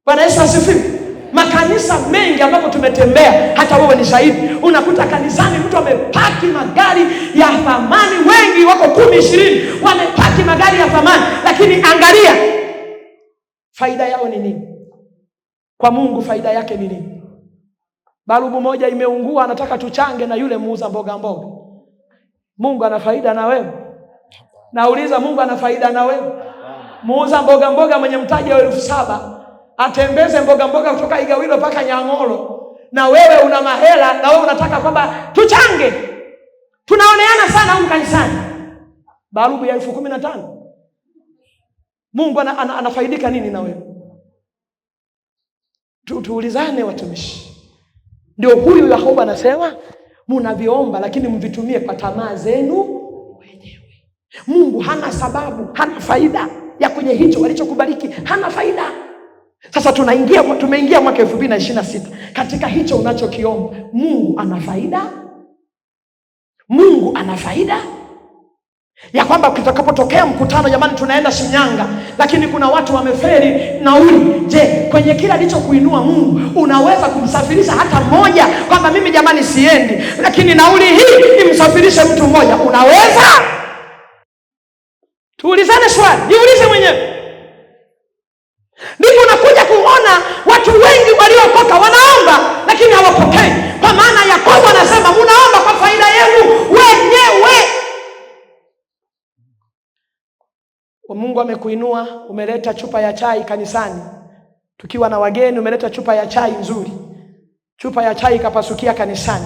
Bwana Yesu asifiwe. Makanisa mengi ambapo tumetembea, hata wewe ni shahidi, unakuta kanisani mtu amepaki magari ya thamani, wengi wako 10-20 wamepaki magari ya thamani, lakini angalia faida yao ni nini? Kwa Mungu faida yake ni nini? Barubu moja imeungua, anataka tuchange na yule muuza mboga mboga. Mungu ana faida na wewe? Nauliza, Mungu ana faida na wewe? Muuza mboga mboga mwenye mtaji wa 7,000 atembeze mboga mboga kutoka Igawilo mpaka Nyang'oro, na wewe una mahela, na wewe unataka kwamba tuchange. Tunaoneana sana huko kanisani. Barubu ya 15,000. Mungu anafaidika nini na wewe? Tuulizane watumishi. Ndio huyu Yakobo anasema mnaviomba lakini mvitumie kwa tamaa zenu wenyewe. Mungu hana sababu, hana faida ya kwenye hicho walichokubariki, hana faida. Sasa tumeingia mwaka 2026. Katika hicho unachokiomba, Mungu ana faida? Mungu ana faida ya kwamba kitakapotokea mkutano, jamani tunaenda Shinyanga, lakini kuna watu wameferi nauli. Je, kwenye kila alichokuinua Mungu unaweza kumsafirisha hata mmoja, kwamba mimi jamani siendi, lakini nauli hii imsafirishe mtu mmoja? Unaweza? Tuulizane swali, jiulize mwenyewe. Ndipo unakuja kuona watu wengi waliokoka wanaomba lakini hawapokei, kwa maana Yakobo anasema mnaomba kwa faida yenu wenyewe. Mungu amekuinua, umeleta chupa ya chai kanisani, tukiwa na wageni, umeleta chupa ya chai nzuri, chupa ya chai ikapasukia kanisani.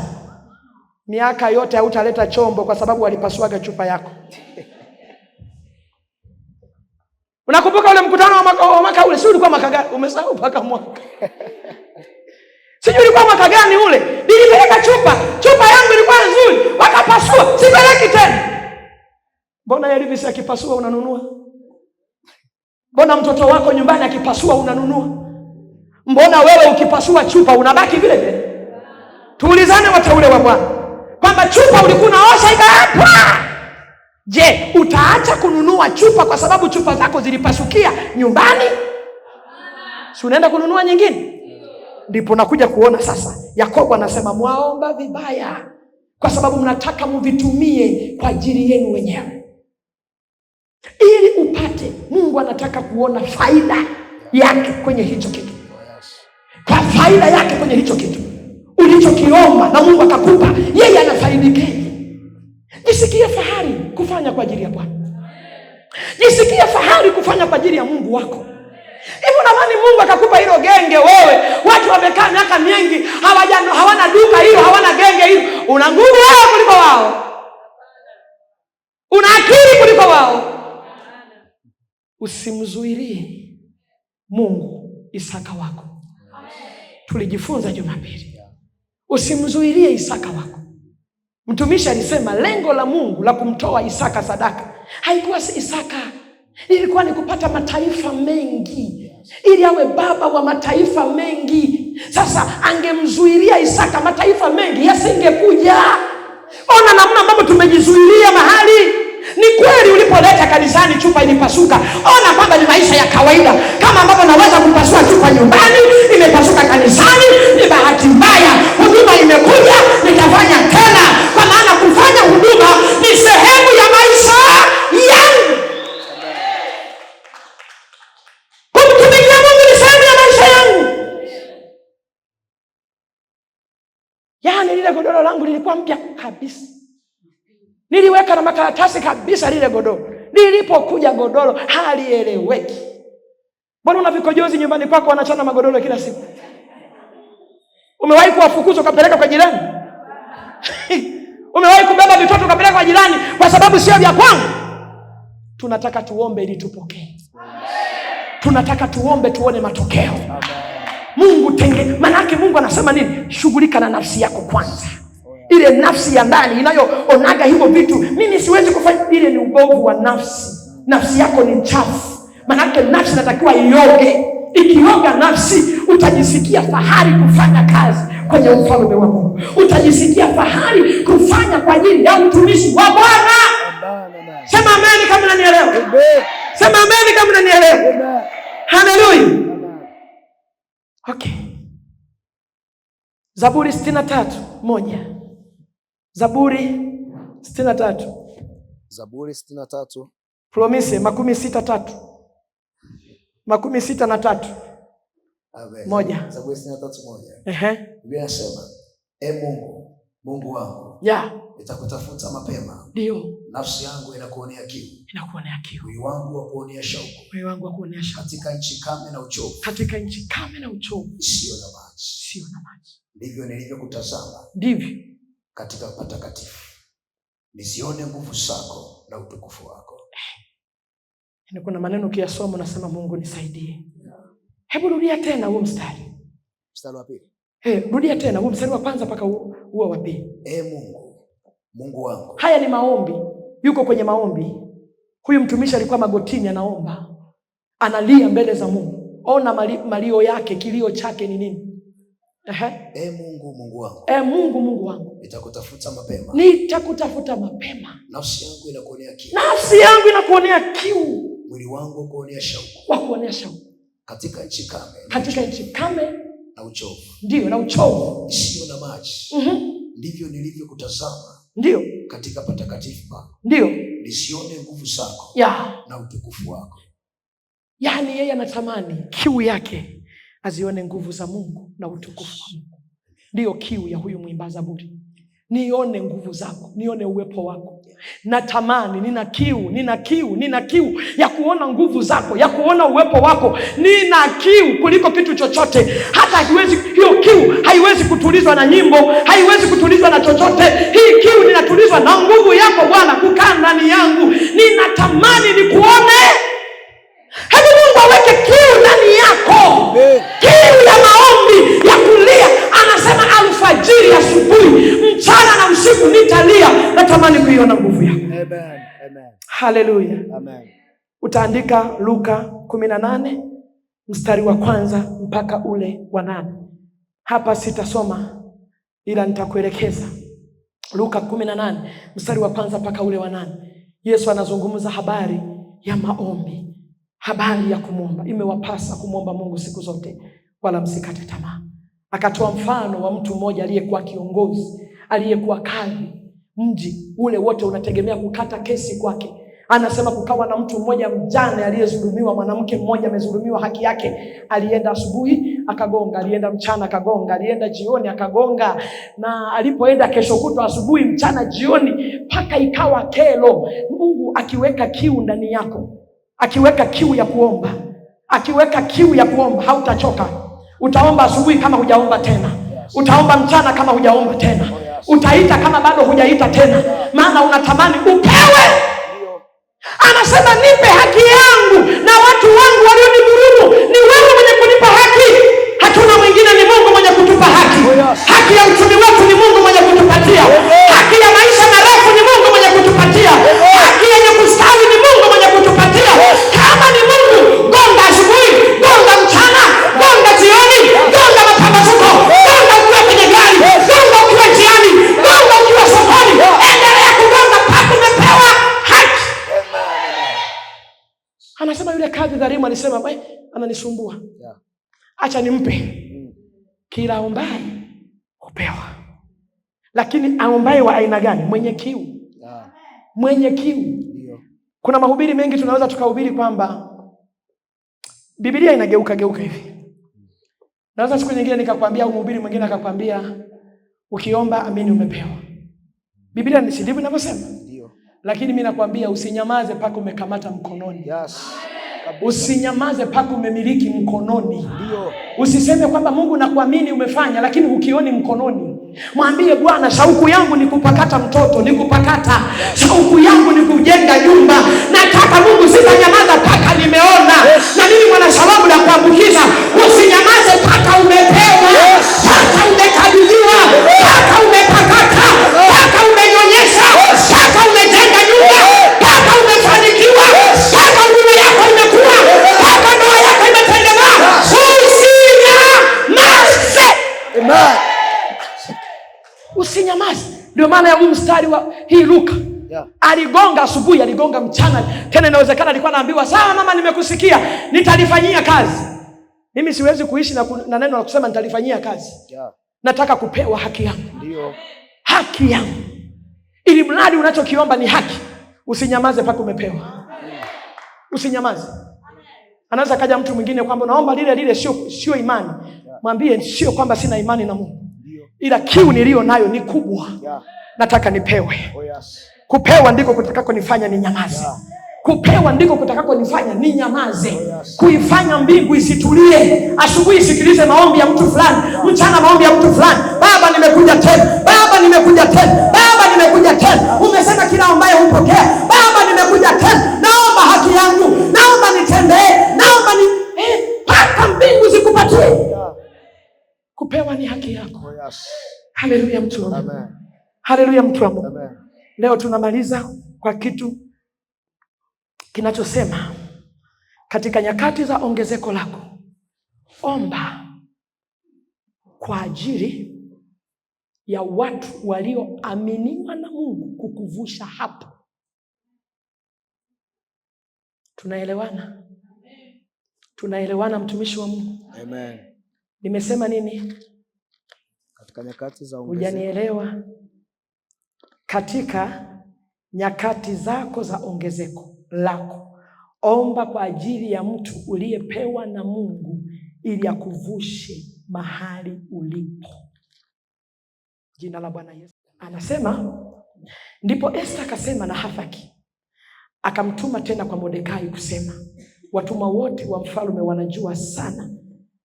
Miaka yote hautaleta chombo kwa sababu walipasuaga chupa yako. Unakumbuka ule mkutano wa mwaka ule? Si ulikuwa mwaka gani? Umesahau mpaka mwaka. Sijui ulikuwa mwaka gani ule? Nilipeleka chupa yangu ilikuwa nzuri, wakapasua, sipeleki tena. Mbona Elvis akipasua unanunua? Mbona mtoto wako nyumbani akipasua unanunua? Mbona wewe ukipasua chupa unabaki vile vile? Tuulizane wateule wa Bwana, kwamba chupa ulikuwa unaosha ikapa. Je, utaacha kununua chupa kwa sababu chupa zako zilipasukia nyumbani? Si unaenda kununua nyingine? Ndipo nakuja kuona sasa Yakobo anasema mwaomba vibaya kwa sababu mnataka mvitumie kwa ajili yenu wenyewe ili upate. Mungu anataka kuona faida yake kwenye hicho kitu. Kwa faida yake kwenye hicho kitu ulichokiomba na Mungu akakupa, yeye anafaidikeje? Jisikie fahari kufanya kwa ajili ya Bwana. Jisikie fahari kufanya kwa ajili ya Mungu wako. Hivyo nadhani Mungu akakupa hilo genge wewe. Watu wamekaa miaka mingi hawana duka hilo, hawana genge hilo. Una nguvu wewe kuliko wao. Una akili kuliko wao. Usimzuilie Mungu Isaka wako. Tulijifunza Jumapili. Usimzuilie Isaka wako. Mtumishi alisema lengo la Mungu la kumtoa Isaka sadaka haikuwa Isaka, ilikuwa ni kupata mataifa mengi, ili awe baba wa mataifa mengi. Sasa angemzuilia Isaka, mataifa mengi yasingekuja. Ona namna ambavyo tumejizuilia mahali. Ni kweli ulipoleta kanisani chupa ilipasuka. Ona kwamba ni maisha ya kawaida. Kama ambavyo naweza kupasua chupa nyumbani, imepasuka kanisani, ni bahati mbaya. Huduma imekuja, nitafanya tena. Kwa maana kufanya huduma ni sehemu ya maisha yangu. Kumtumikia Mungu ni sehemu ya maisha yangu. Yaani lile godoro langu lilikuwa mpya kabisa. Niliweka na makaratasi kabisa lile godoro. Nilipokuja godoro halieleweki. Mbona una vikojozi nyumbani kwako wanachana magodoro kila siku? Umewahi kuwafukuza ukapeleka kwa jirani? Umewahi kubeba vitoto ukapeleka kwa jirani kwa sababu sio vya kwangu? Tunataka tuombe ili tupokee. Tunataka tuombe tuone matokeo. Mungu manake Mungu anasema nini? Shughulika na nafsi yako kwanza. Ile nafsi ya ndani inayoonaga hivyo vitu, mimi siwezi kufanya, ile ni ubovu wa nafsi. Nafsi yako ni chafu. Manake nafsi inatakiwa ioge. Ikioga nafsi, utajisikia fahari kufanya kazi kwenye ufalme wa Mungu. Utajisikia fahari kufanya kwa ajili ya utumishi wa Bwana. Sema amen kama unanielewa. Sema amen kama unanielewa. Haleluya. Okay. Zaburi 63:1. Zaburi 63. Zaburi 63. Promise 63. 63. Amen. 1. Zaburi 63:1. Biblia inasema, Mungu, Mungu wangu, nitakutafuta mapema. Ndio. Nafsi yangu inakuonea kiu. Inakuonea kiu. Moyo wangu wakuonea shauku. Moyo wangu wakuonea shauku. Katika nchi kame na uchovu. Katika nchi kame na uchovu. Isiyo na maji. Sio na maji. Ndivyo nilivyokutazama. Ndivyo. Katika patakatifu. Nisione nguvu zako na utukufu wako. Ni kuna maneno ukiyasoma unasema Mungu nisaidie. Hebu rudia tena huo mstari. Mstari wa pili. Rudia tena huo mstari wa kwanza mpaka huo wa pili. Mungu, Mungu wangu. Haya ni maombi. Yuko kwenye maombi. Huyu mtumishi alikuwa magotini anaomba. Analia mbele za Mungu. Ona malio yake, kilio chake ni nini? Mungu, Mungu wangu. Mungu, Mungu wangu. Nitakutafuta mapema. Nitakutafuta mapema. Nafsi yangu inakuonea kiu. Nafsi yangu inakuonea kiu. Mwili wangu wakuonea shauku. Wakuonea shauku. Katika nchi kame. Katika nchi kame na uchovu. Ndio, na uchovu. Isiyo na maji. Ndivyo nilivyokutazama. Ndio. Katika patakatifu pako. Ndio. Nisione nguvu zako. Na utukufu wako. Yaani yeye anatamani kiu yake azione nguvu za Mungu na utukufu wa Mungu. Ndio kiu ya huyu mwimba Zaburi. Nione nguvu zako, nione uwepo wako. Natamani, nina kiu ya kuona nguvu zako, ya kuona uwepo wako. Nina kiu kuliko kitu chochote. Hata hiyo kiu haiwezi kutulizwa na nyimbo, haiwezi kutulizwa na chochote. Hii kiu ninatulizwa na nguvu yako Bwana kukaa ndani yangu. Ninatamani nikuone. Hebu Mungu aweke kiu ndani yako. Kiu ya maombi, ya kulia. Anasema alfajiri, asubuhi, mchana na usiku nitalia. Natamani kuiona nguvu yako. Amen. Amen. Haleluya. Amen. Utaandika Luka 18 mstari wa 1 mpaka ule wa 8. Hapa sitasoma ila nitakuelekeza. Luka 18 mstari wa 1 mpaka ule wa 8. Yesu anazungumza habari ya maombi. Habari ya kumwomba. Imewapasa kumwomba Mungu siku zote, wala msikate tamaa. Akatoa mfano wa mtu mmoja aliyekuwa kiongozi, aliyekuwa kadhi. Mji ule wote unategemea kukata kesi kwake. Anasema kukawa na mtu mmoja mjane aliyezulumiwa, mwanamke mmoja amezulumiwa haki yake. Alienda asubuhi akagonga, alienda mchana akagonga, alienda jioni akagonga, na alipoenda kesho kutwa asubuhi, mchana, jioni, mpaka ikawa kero. Mungu akiweka kiu ndani yako, akiweka kiu ya kuomba, akiweka kiu ya kuomba, hautachoka. Utaomba asubuhi kama hujaomba tena, utaomba mchana kama hujaomba tena, utaita kama bado hujaita tena, maana unatamani upewe. Anasema nipe haki yangu na watu wangu walionidhulumu. Ni wewe mwenye kunipa haki, hatuna mwingine, ni Mungu mwenye kutupa haki. Haki ya uchumi wetu ni Mungu mwenye kutupatia. Haki ya maisha marefu ni Mungu mwenye kutupatia. Haki yenye kustawi ni Mungu mwenye kutupatia. Kama ni Mungu, gonga asubuhi, gonga mchana, gonga jioni, gonga mapambazuko, gonga ukiwa kwenye gari, gonga ukiwa njiani, gonga ukiwa sokoni. Endelea kugonga mpaka umepewa haki. Anasema yule kadhi dhalimu alisema, ananisumbua, acha nimpe. Kila aombaye hupewa. Lakini aombaye wa aina gani? Mwenye kiu. Mwenye kiu. Kuna mahubiri mengi tunaweza tukahubiri kwamba Biblia inageuka hivi. Naweza siku nyingine nikakwambia, au mhubiri mwingine akakwambia, ukiomba amini umepewa. Biblia ni ndivyo inavyosema. Lakini mimi nakwambia usinyamaze paka umekamata mkononi. Usinyamaze paka umemiliki mkononi. Usiseme kwamba Mungu nakuamini umefanya, lakini ukioni mkononi. Mwambie Bwana, shauku yangu ni kupakata mtoto, ni kupakata. Shauku yangu ni kujenga nyumba. Nataka Mungu, sitanyamaza paka nimeona. Na mimi mwana sababu la kuambukiza. Usinyamaze paka umepewa. Paka umekabidhiwa. Paka umepakata. Paka umenyonyesha. Paka umejenga nyumba. Paka umefanikiwa. Paka nyumba yako imekuwa. Paka ndoa yako imetengemaa. Usinyamaze. Amen. Usinyamaze. Ndio maana ya huu mstari wa hii Luka. Aligonga asubuhi, aligonga mchana. Tena inawezekana alikuwa anaambiwa, sawa mama, nimekusikia, nitalifanyia kazi. Mimi siwezi kuishi na neno la kusema nitalifanyia kazi. Nataka kupewa haki yangu. Ndio. Haki yangu. Ili mradi unachokiomba ni haki, usinyamaze paka umepewa. Usinyamaze. Anaweza kaja mtu mwingine kwamba naomba lile sio imani. Mwambie sio kwamba sina imani na Mungu. Ila kiu nilio nayo ni kubwa. Nataka nipewe. Kupewa ndiko kutakako nifanya ni nyamaze. Kupewa ndiko kutakako nifanya ni nyamaze. Kuifanya mbingu isitulie. Asubuhi isikilize maombi ya mtu fulani, mchana maombi ya mtu fulani. Baba nimekuja tena. Baba nimekuja tena. Baba nimekuja tena. Umesema kila ambaye hupokea. Baba nimekuja tena. Naomba haki yangu. Naomba nitembee. Naomba paka mbingu zikupatie. Kupewa ni haki yako. Haleluya mtu wa Mungu. Haleluya mtu wa Mungu. Leo tunamaliza kwa kitu kinachosema katika nyakati za ongezeko lako, omba kwa ajili ya watu walioaminiwa na Mungu kukuvusha hapo. Tunaelewana? Tunaelewana mtumishi wa Mungu? Amen. Nimesema nini? Katika nyakati za ongezeko. Hujanielewa? Katika nyakati zako za ongezeko lako, omba kwa ajili ya mtu uliyepewa na Mungu ili akuvushe mahali ulipo. Jina la Bwana Yesu. Anasema, ndipo Esther akasema na Hathaki, akamtuma tena kwa Mordekai kusema, watumwa wote wa mfalme wanajua sana,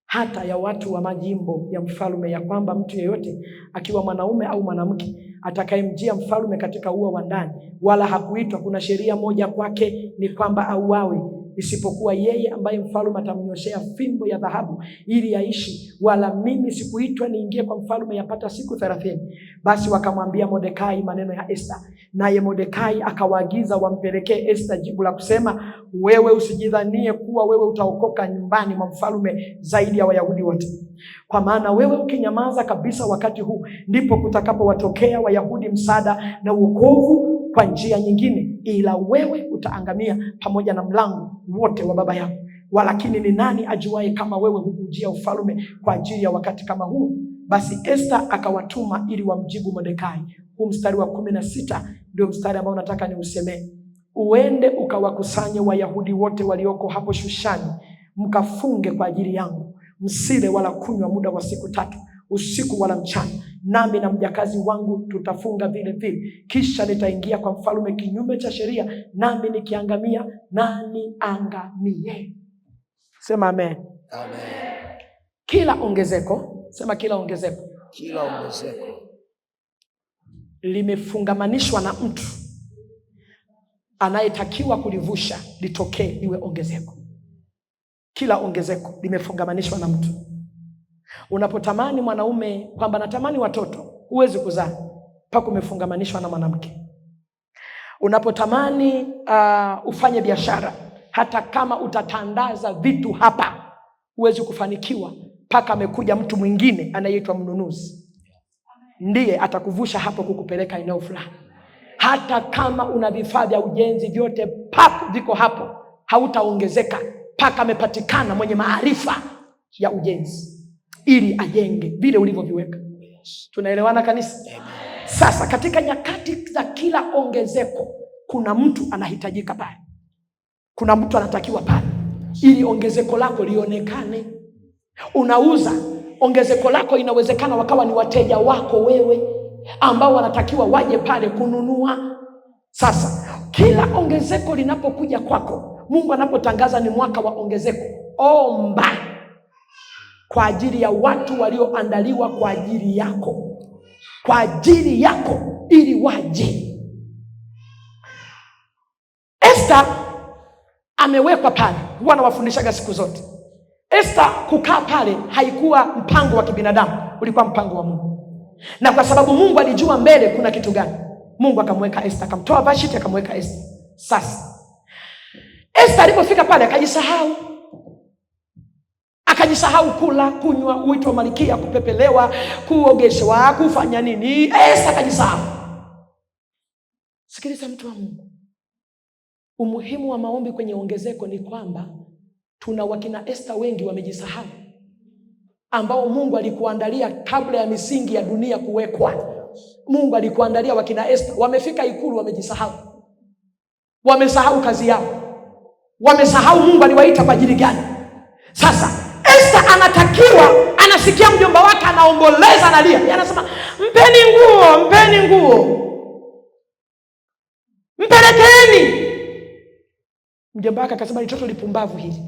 hata ya watu wa majimbo ya mfalme, ya kwamba mtu yeyote akiwa mwanaume au mwanamke atakayemjia mfalme katika ua wa ndani, wala hakuitwa, kuna sheria moja kwake, ni kwamba auawe, isipokuwa yeye ambaye mfalme atamnyoshea fimbo ya dhahabu ili aishi. Wala mimi sikuitwa niingie kwa mfalme yapata siku 30. Basi wakamwambia Mordekai maneno ya Esther, naye Mordekai akawaagiza wampelekee Esther jibu la kusema, wewe usijidhanie kuwa wewe utaokoka nyumbani mwa mfalme zaidi ya Wayahudi wote. Kwa maana wewe ukinyamaza kabisa wakati huu, ndipo kutakapowatokea Wayahudi msaada na wokovu kwa njia nyingine, ila wewe utaangamia pamoja na mlango wote wa baba yako. Walakini ni nani ajuaye kama wewe hukujia ufalme kwa ajili ya wakati kama huu? Basi Esther akawatuma ili wamjibu Mordekai. Huu mstari wa 16 ndio mstari ambao nataka niusemee. uende ukawakusanye Wayahudi wote walioko hapo Shushani, mkafunge kwa ajili yangu, msile wala kunywa muda wa siku 3, usiku wala mchana. Nami na mjakazi wangu tutafunga vile vile. Kisha nitaingia kwa mfalme kinyume cha sheria, nami nikiangamia, nani angamie. Sema amen. Amen. Kila ongezeko, sema kila ongezeko, kila ongezeko limefungamanishwa na mtu anayetakiwa kulivusha litokee iwe ongezeko. Kila ongezeko limefungamanishwa na mtu. Unapotamani mwanaume kwamba natamani watoto, huwezi kuzaa mpaka umefungamanishwa na mwanamke. Unapotamani ufanye biashara, hata kama utatandaza vitu hapa, huwezi kufanikiwa mpaka amekuja mtu mwingine anayeitwa mnunuzi, ndiye atakuvusha hapo kukupeleka eneo fulani. Hata kama una vifaa vya ujenzi vyote viko hapo, hautaongezeka mpaka amepatikana mwenye maarifa ya ujenzi ili ajenge vile ulivyoviweka. Tunaelewana kanisa? Sasa katika nyakati za kila ongezeko, kuna mtu anahitajika pale, kuna mtu anatakiwa pale ili ongezeko lako lionekane. Unauza, ongezeko lako inawezekana wakawa ni wateja wako wewe ambao wanatakiwa waje pale kununua. Sasa kila ongezeko linapokuja kwako, Mungu anapotangaza ni mwaka wa ongezeko, omba kwa ajili ya watu walioandaliwa kwa ajili yako, kwa ajili yako, ili waje. Esther amewekwa pale. Huwa nawafundishaga siku zote, Esther kukaa pale haikuwa mpango wa kibinadamu, ulikuwa mpango wa Mungu. Na kwa sababu Mungu alijua mbele kuna kitu gani, Mungu akamweka Esther, akamtoa Vashti akamweka Esther. Sasa Esther alipofika pale akajisahau kula, kunywa, uitwa malkia, kupepelewa, kuogeshwa, kufanya nini. Esther akajisahau. Sikiliza mtu wa Mungu, umuhimu wa maombi kwenye ongezeko ni kwamba tuna wakina Esther wengi wamejisahau, ambao Mungu alikuandalia kabla ya misingi ya dunia kuwekwa. Mungu alikuandalia wakina Esther, wamefika ikulu wamejisahau. Wamesahau kazi yao, wamesahau Mungu aliwaita kwa ajili gani. Sasa Esther anatakiwa, anasikia mjomba wake anaomboleza, analia, anasema mpeni nguo, mpeni nguo, mpelekeni. Mjomba wake akasema litoto lipumbavu hili,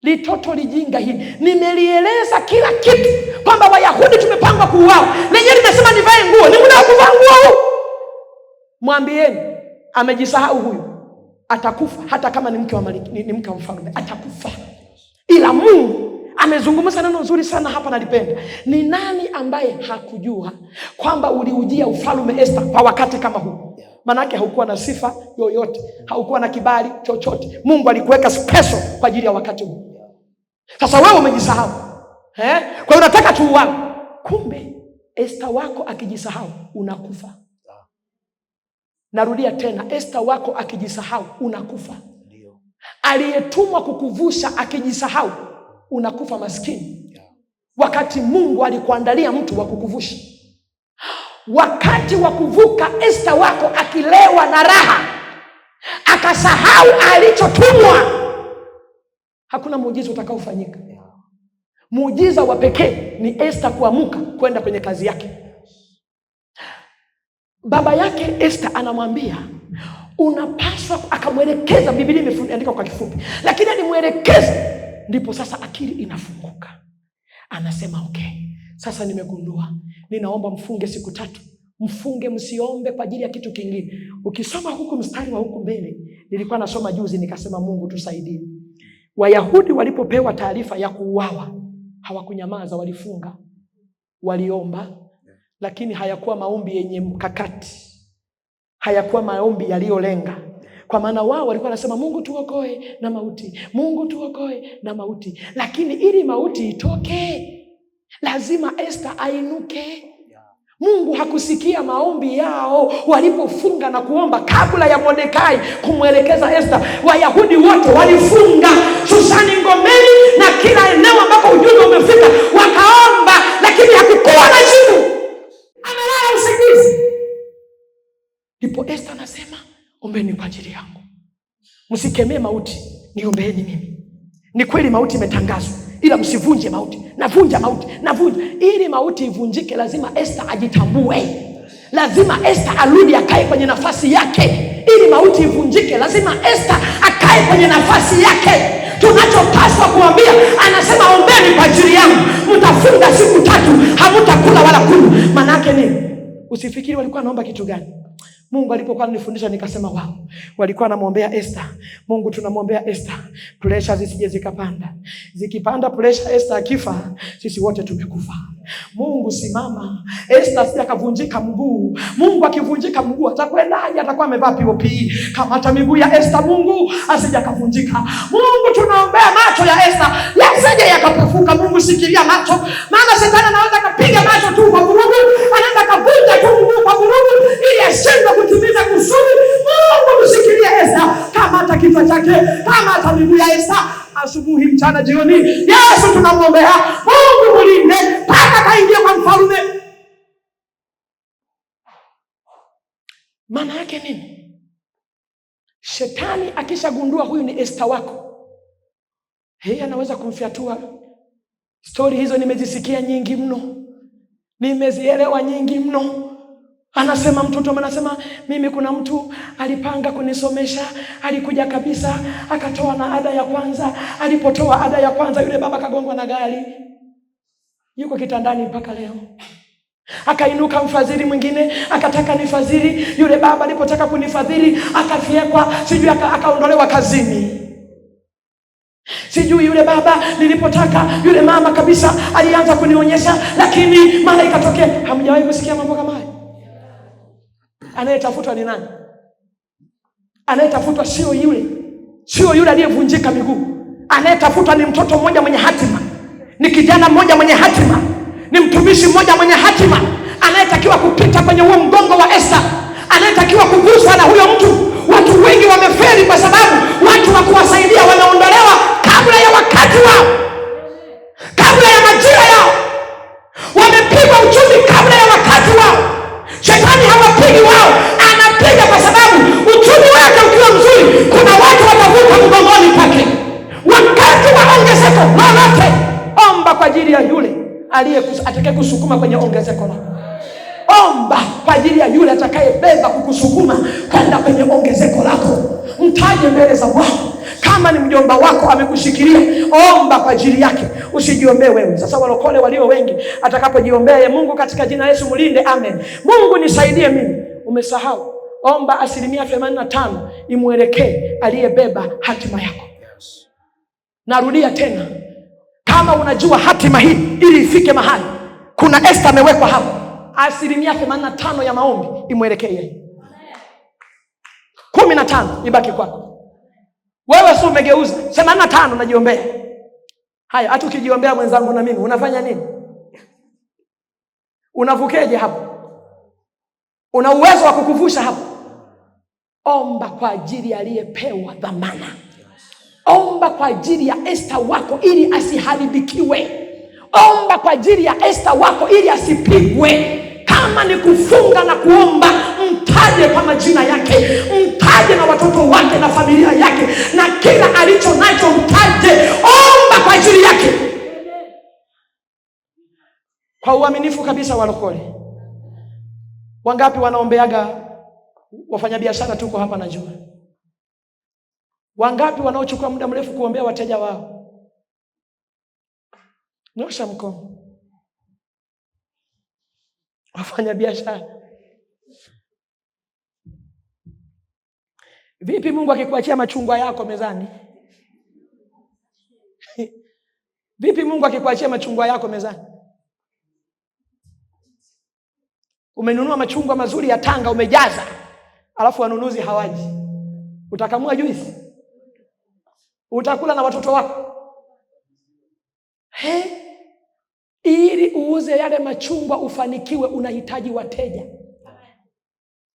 litoto lijinga hili, nimelieleza kila kitu kwamba Wayahudi tumepangwa kuuawa, lenyewe limesema nivae nguo, ni muda wa kuvaa nguo huu. Mwambieni amejisahau huyu, atakufa. Hata kama ni mke wa mfalme, atakufa. Ila Mungu amezungumza neno nzuri sana hapa, nalipenda. Ni nani ambaye hakujua kwamba uliujia ufalme Esther kwa wakati kama huu? Manake haukuwa na sifa yoyote, haukuwa na kibali chochote. Mungu alikuweka special kwa ajili ya wakati huu. Sasa wewe umejisahau, kwa hiyo unataka tuuawe. Kumbe Esther wako akijisahau unakufa. Narudia tena, Esther wako akijisahau unakufa. Aliyetumwa kukuvusha akijisahau unakufa maskini. Wakati Mungu alikuandalia mtu wa kukuvusha. Wakati wa kuvuka, Esther wako akilewa na raha akasahau alichotumwa, hakuna muujiza utakaofanyika. Muujiza wa pekee ni Esther kuamuka kwenda kwenye kazi yake. Baba yake Esther anamwambia unapaswa, akamwelekeza. Biblia imeandika kwa kifupi, lakini alimwelekeza. Ndipo sasa akili inafunguka, anasema okay, sasa nimegundua, ninaomba mfunge siku 3. Mfunge, msiombe kwa ajili ya kitu kingine. Ukisoma huku mstari wa huku mbele, nilikuwa nasoma juzi nikasema Mungu tusaidie. Wayahudi walipopewa taarifa ya kuuawa, hawakunyamaza, walifunga, waliomba. Lakini hayakuwa maombi yenye mkakati, hayakuwa maombi yaliyolenga. Kwa maana wao walikuwa wanasema Mungu tuokoe na mauti, Mungu tuokoe na mauti. Lakini ili mauti itoke, lazima Esther ainuke. Mungu hakusikia maombi yao walipofunga na kuomba kabla ya Mordekai kumwelekeza Esther. Wayahudi wote walifunga Shushani ngomeni na kila eneo ambako ujumbe umefika, wakaomba, lakini hakukuwa na jibu. Amelala usingizi. Ndipo Esther anasema ombeni kwa ajili yangu. Msikemee mauti, niombeeni mimi. Ni kweli mauti imetangazwa, ila msivunje mauti. Navunja mauti, navunja. Ili mauti ivunjike, lazima Esther ajitambue. Lazima Esther arudi akae kwenye nafasi yake. Ili mauti ivunjike, lazima Esther akae kwenye nafasi yake. Tunachopaswa kuambia, anasema ombeni kwa ajili yangu. Mtafunga siku 3, hamutakula wala kunywa. Maana yake nini? Usifikiri walikuwa naomba kitu gani. Mungu alipokuwa ananifundisha nikasema wao, walikuwa wanamwombea Esther. Mungu tunamwombea Esther, pressure zisije zikapanda. Zikipanda pressure, Esther akifa, sisi wote tumekufa. Mungu simama, Esther asije akavunjika mguu. Mungu akivunjika mguu atakwendaje? Atakuwa amevaa POP. Kama hata miguu ya Esther Mungu asije akavunjika. Mungu tunaombea macho ya Esther yasije yakapofuka. Mungu sikilia macho, maana shetani anaweza kupiga macho tu kwa vurugu, anaweza kuvunja tu mguu kwa vurugu ili ashindwe kutimiza kusudi. Mungu msikilie Esther, kama hata kichwa chake, kama hata miguu ya Esther, asubuhi, mchana, jioni. Yesu tunamwombea, Mungu mulinde mpaka kaingia kwa mfalme. Maana yake nini? Shetani akishagundua huyu ni Esther wako, yeye anaweza kumfyatua. Stori hizo nimezisikia nyingi mno, nimezielewa nyingi mno. Anasema mtoto anasema, mimi kuna mtu alipanga kunisomesha, alikuja kabisa akatoa na ada ya kwanza. Alipotoa ada ya kwanza, yule baba kagongwa na gari, yuko kitandani mpaka leo. Akainuka mfadhili mwingine akataka nifadhili. Yule baba alipotaka kunifadhili akafiekwa, sijui akaondolewa kazini. Sijui yule baba nilipotaka, yule mama kabisa alianza kunionyesha, lakini mara ikatokea. Hamjawahi kusikia mambo kama haya? Anayetafutwa ni nani? Anayetafutwa sio yule aliyevunjika miguu. Anayetafutwa ni mtoto mmoja mwenye hatima, ni kijana mmoja mwenye hatima, ni mtumishi mmoja mwenye hatima, anayetakiwa kupita kwenye huo mgongo wa Esther, anayetakiwa kuguswa na huyo mtu. Watu wengi wamefeli kwa sababu watu wa kuwasaidia wanaondolewa kabla ya wakati wao, kabla ya majira yao. Wamepigwa uchumi kabla ya wakati wao. Shetani hawapigi wao, anapiga kwa sababu uchumi wake ukiwa mzuri, kuna watu watavuka mgongoni pake. Wakati wa ongezeko lolote, omba kwa ajili ya yule atakaye kusukuma kwenye ongezeko lako. Omba kwa ajili ya yule atakayebeba kukusukuma kwenda kwenye ongezeko lako. Mtaje mbele za Bwana. Kama ni mjomba wako amekushikilia, omba kwa ajili yake, usijiombee wewe. Sasa walokole walio wengi atakapojiombea, Mungu katika jina la Yesu mlinde, amen. Mungu nisaidie mimi. Umesahau, omba 85% imuelekee aliyebeba hatima yako. Narudia tena, kama unajua hatima hii ili ifike mahali, kuna Esther amewekwa hapo, 85% ya maombi imuelekee yeye. 15 ibaki kwako. Wewe sio umegeuza 85 unajiombea. Haya, hata ukijiombea mwenzangu na mimi unafanya nini? Unavukeje hapo? Una uwezo wa kukuvusha hapo? Omba kwa ajili ya aliyepewa dhamana. Omba kwa ajili ya Esther wako ili asiharibikiwe. Omba kwa ajili ya Esther wako ili asipigwe. Kama ni kufunga na kuomba, mtaje kwa majina yake, mtaje na watoto wake na familia yake na kila alicho nacho, mtaje. Omba kwa ajili yake kwa uaminifu kabisa. Walokole wangapi wanaombeaga wafanyabiashara? Tuko hapa najua. Wangapi wanaochukua muda mrefu kuombea wateja wao? Nyosha mkono. Wafanyabiashara, vipi Mungu akikuachia machungwa yako mezani? Vipi Mungu akikuachia machungwa yako mezani? Umenunua machungwa mazuri ya Tanga umejaza, alafu wanunuzi hawaji. Utakamua juisi? Utakula na watoto wako? Ili uuze yale machungwa ufanikiwe, unahitaji wateja.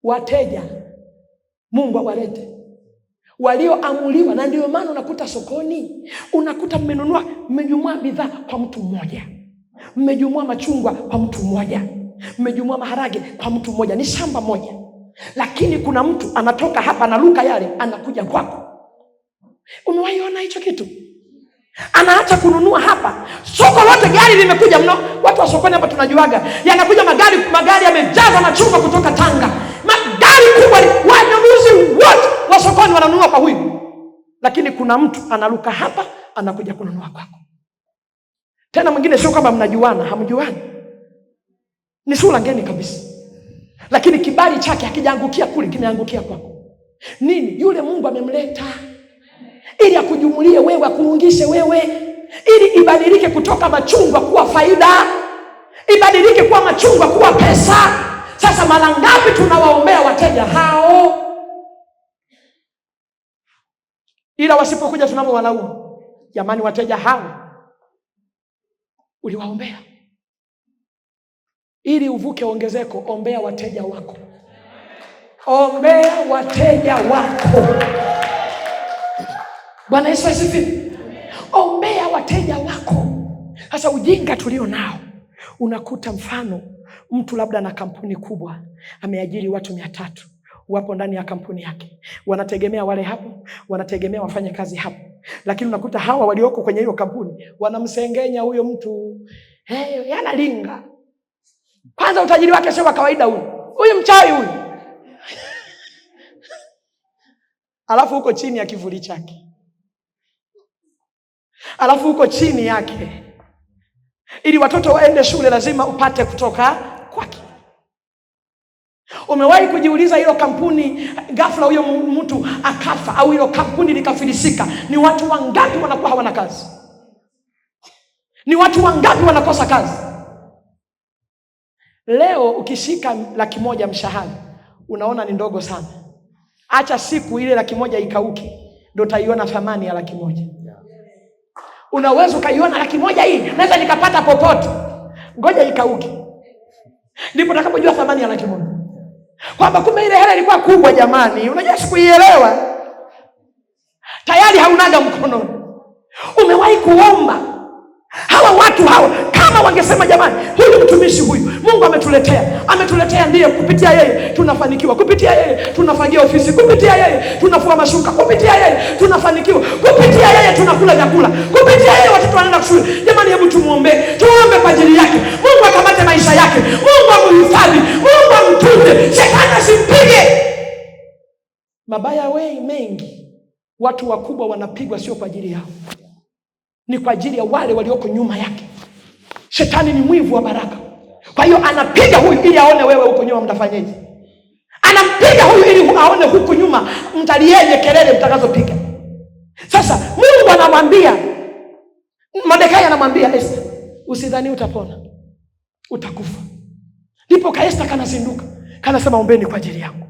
Wateja Mungu awalete walioamuliwa. Na ndio maana unakuta sokoni, unakuta mmejumua bidhaa kwa mtu mmoja, mmejumua machungwa kwa mtu mmoja, mmejumua maharage kwa mtu mmoja. Ni shamba moja, lakini kuna mtu anatoka hapa anaruka yale anakuja kwako. Umewahi ona hicho kitu? Anaacha kununua hapa. Soko lote gari limekuja mno. Watu wa sokoni hapa tunajuaga. Yanakuja magari yamejaza machungwa kutoka Tanga. Magari kubwa, wanunuzi wote wa sokoni wananunua kwa huyu. Lakini kuna mtu anaruka hapa anakuja kununua kwako. Tena mwingine sio kama mnajuana, hamjuani. Ni sura ngeni kabisa. Lakini kibali chake hakijaangukia kule, kimeangukia kwako. Nini? Yule Mungu amemleta ili akujumulie wewe, akuungishe wewe, ili ibadilike kutoka machungwa kuwa faida, ibadilike kuwa machungwa kuwa pesa. Sasa mara ngapi tunawaombea wateja hao, ila wasipokuja tunamo walaumu. Jamani, wateja hao uliwaombea. Ili uvuke ongezeko, ombea wateja wako. Ombea wateja wako. Bwana Yesu asifiwe. Ombea wateja wako. Sasa ujinga tulio nao, unakuta mfano mtu labda na kampuni kubwa, ameajiri watu 300, wapo ndani ya kampuni yake, wanategemea wale hapo, wanategemea wafanye kazi hapo, lakini unakuta hawa walioko kwenye hiyo kampuni wanamsengenya huyo mtu. Yana linga. Kwanza utajiri wake sio wa kawaida huyu mchawi huyu. Alafu huko chini ya kivuli chake, alafu huko chini yake, ili watoto waende shule lazima upate kutoka kwake. Umewahi kujiuliza hilo kampuni ghafla huyo mtu akafa, au hilo kampuni likafilisika, ni watu wangapi wanakuwa hawana kazi? Ni watu wangapi wanakosa kazi? Leo ukishika 100,000 mshahara unaona ni ndogo sana. Acha siku ile 100,000 ikauke, ndio utaiona thamani ya 100,000. Unaweza ukaiona 100,000 hii naweza nikapata popote. Ngoja ikauke, ndipo utakapojua thamani ya 100,000. Kwamba kumbe ile hela ilikuwa kubwa jamani. Unajua sikuielewa. Tayari haunaga mkononi. Umewahi kuomba hawa watu hawa kama wangesema jamani, huyu mtumishi huyu Mungu ametuletea ndiye, kupitia yeye tunafanikiwa, kupitia yeye tunafagia ofisi, kupitia yeye tunafua mashuka, kupitia yeye tunafanikiwa, kupitia yeye tunakula vyakula, kupitia yeye watoto wanaenda shule. Jamani, hebu tuombe kwa ajili yake. Mungu akamate maisha yake, Mungu amhifadhi, Mungu amtunze, shetani asimpige. Mabaya mengi watu wakubwa wanapigwa sio kwa ajili yao, ni kwa ajili ya wale walioko nyuma yake. Shetani ni mwivu wa baraka. Kwa hiyo anapiga huyu ili aone wewe huko nyuma mtafanyaje. Anampiga huyu ili aone huko nyuma mtalieje kelele mtakazopiga. Sasa Mungu anamwambia Mordekai, anamwambia Esther, usidhani utapona, utakufa. Ndipo Esther kanazinduka, kanasema ombeni kwa ajili yangu.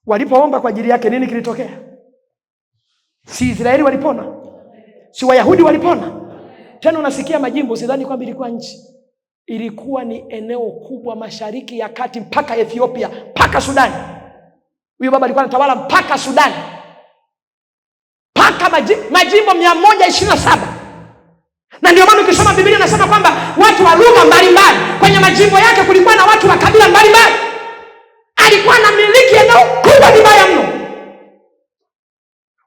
Walipoomba kwa ajili yake, nini kilitokea? Si Israeli walipona? Si Wayahudi walipona? Tena unasikia majimbo, usidhani kwamba ilikuwa nchi. Ilikuwa ni eneo kubwa, Mashariki ya Kati mpaka Ethiopia, mpaka Sudani. Huyo baba alikuwa anatawala mpaka Sudani. Mpaka majimbo 127. Na ndio maana ukisoma Biblia inasema kwamba watu wa lugha mbalimbali kwenye majimbo yake, kulikuwa na watu wa kabila mbalimbali. Alikuwa anamiliki eneo kubwa vibaya mno.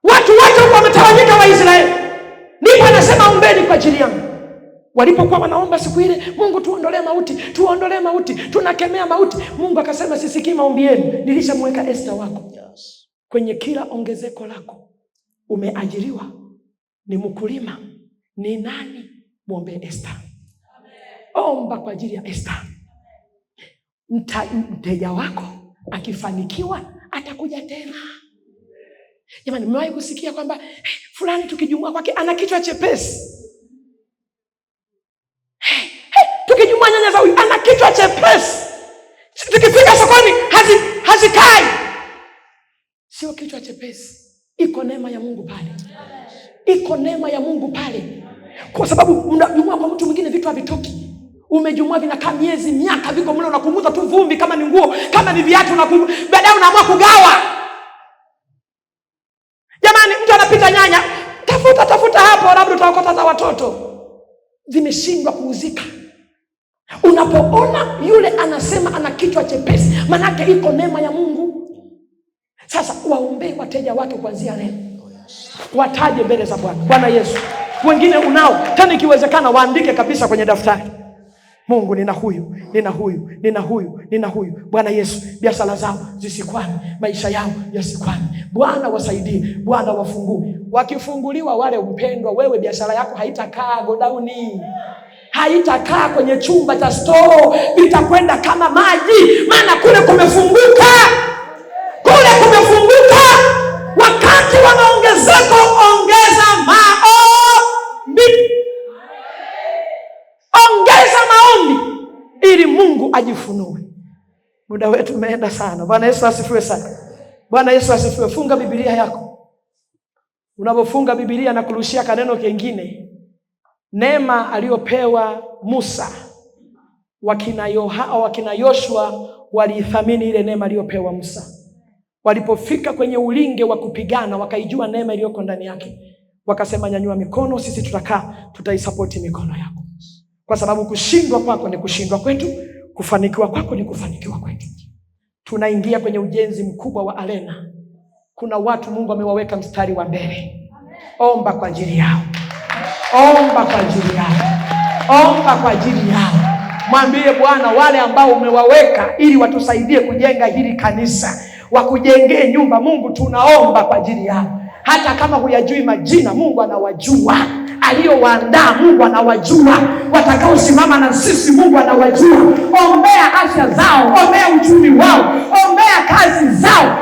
Watu wote wametawanyika wa Israeli. Ndipo anasema ombeni kwa ajili yangu. Walipokuwa wanaomba siku ile, Mungu tuondolee mauti, tuondolee mauti, tunakemea mauti, Mungu akasema sisikii maombi yenu, nilishamweka Esther wako. Kwenye kila ongezeko lako umeajiriwa, ni mkulima, ni nani, muombe Esther. Omba kwa ajili ya Esther. Mteja wako akifanikiwa atakuja tena. Jamani, mmewahi kusikia kwamba fulani tukijumua kwake ana kichwa chepesi? Tukijumua nyanya za huyu ana kichwa chepesi, tukifika sokoni hazikai. Sio kichwa chepesi, iko neema ya Mungu pale. Iko neema ya Mungu pale. Kwa sababu mnajumua kwa mtu mwingine vitu havitoki. Umejumua vinakaa miezi, miaka, viko mle, unakumbuza tu vumbi, kama ni nguo, kama ni viatu, baadaye unaamua kugawa. Jamani, mtu anapita nyanya, tafuta hapo, labda utaokota za watoto, zimeshindwa kuuzika. Unapoona yule anasema ana kichwa chepesi, manake iko neema ya Mungu. Sasa waombee wateja wake kuanzia leo. Wataje mbele za Bwana. Bwana Yesu. Wengine unao, tena ikiwezekana waandike kabisa kwenye daftari. Mungu, nina huyu, nina huyu, nina huyu, nina huyu. Bwana Yesu, biashara zao zisikwame, maisha yao yasikwame. Bwana wasaidie, Bwana wafungue. Wakifunguliwa wale mpendwa, wewe biashara yako haitakaa godauni. Haitakaa kwenye chumba cha store, itakwenda kama maji, maana kule kumefunguka. Kule kumefunguka. Wakati wa maongezeko, ongeza maombi. Ongeza maombi ili Mungu ajifunue. Muda wetu umeenda sana. Bwana Yesu asifiwe sana. Bwana Yesu asifiwe. Funga Biblia yako. Unapofunga Biblia na kurushia kaneno kingine, neema aliyopewa Musa, wakina Yoshua waliithamini ile neema aliyopewa Musa. Walipofika kwenye ulinge wa kupigana, wakaijua neema iliyoko ndani yake. Wakasema, nyanyua mikono, sisi tutaisapoti mikono yako. Kwa sababu kushindwa kwako ni kushindwa kwetu, kufanikiwa kwako ni kufanikiwa kwetu. Tunaingia kwenye ujenzi mkubwa wa arena. Kuna watu Mungu amewaweka mstari wa mbele. Omba kwa ajili yao. Omba kwa ajili yao. Omba kwa ajili yao. Mwambie Bwana, wale ambao umewaweka ili watusaidie kujenga hili kanisa, wakujengee nyumba, Mungu tunaomba kwa ajili yao. Hata kama huyajui majina, Mungu anawajua. Aliyowaandaa Mungu anawajua. Watakaosimama na sisi Mungu anawajua. Ombea afya zao, ombea uchumi wao, ombea kazi zao.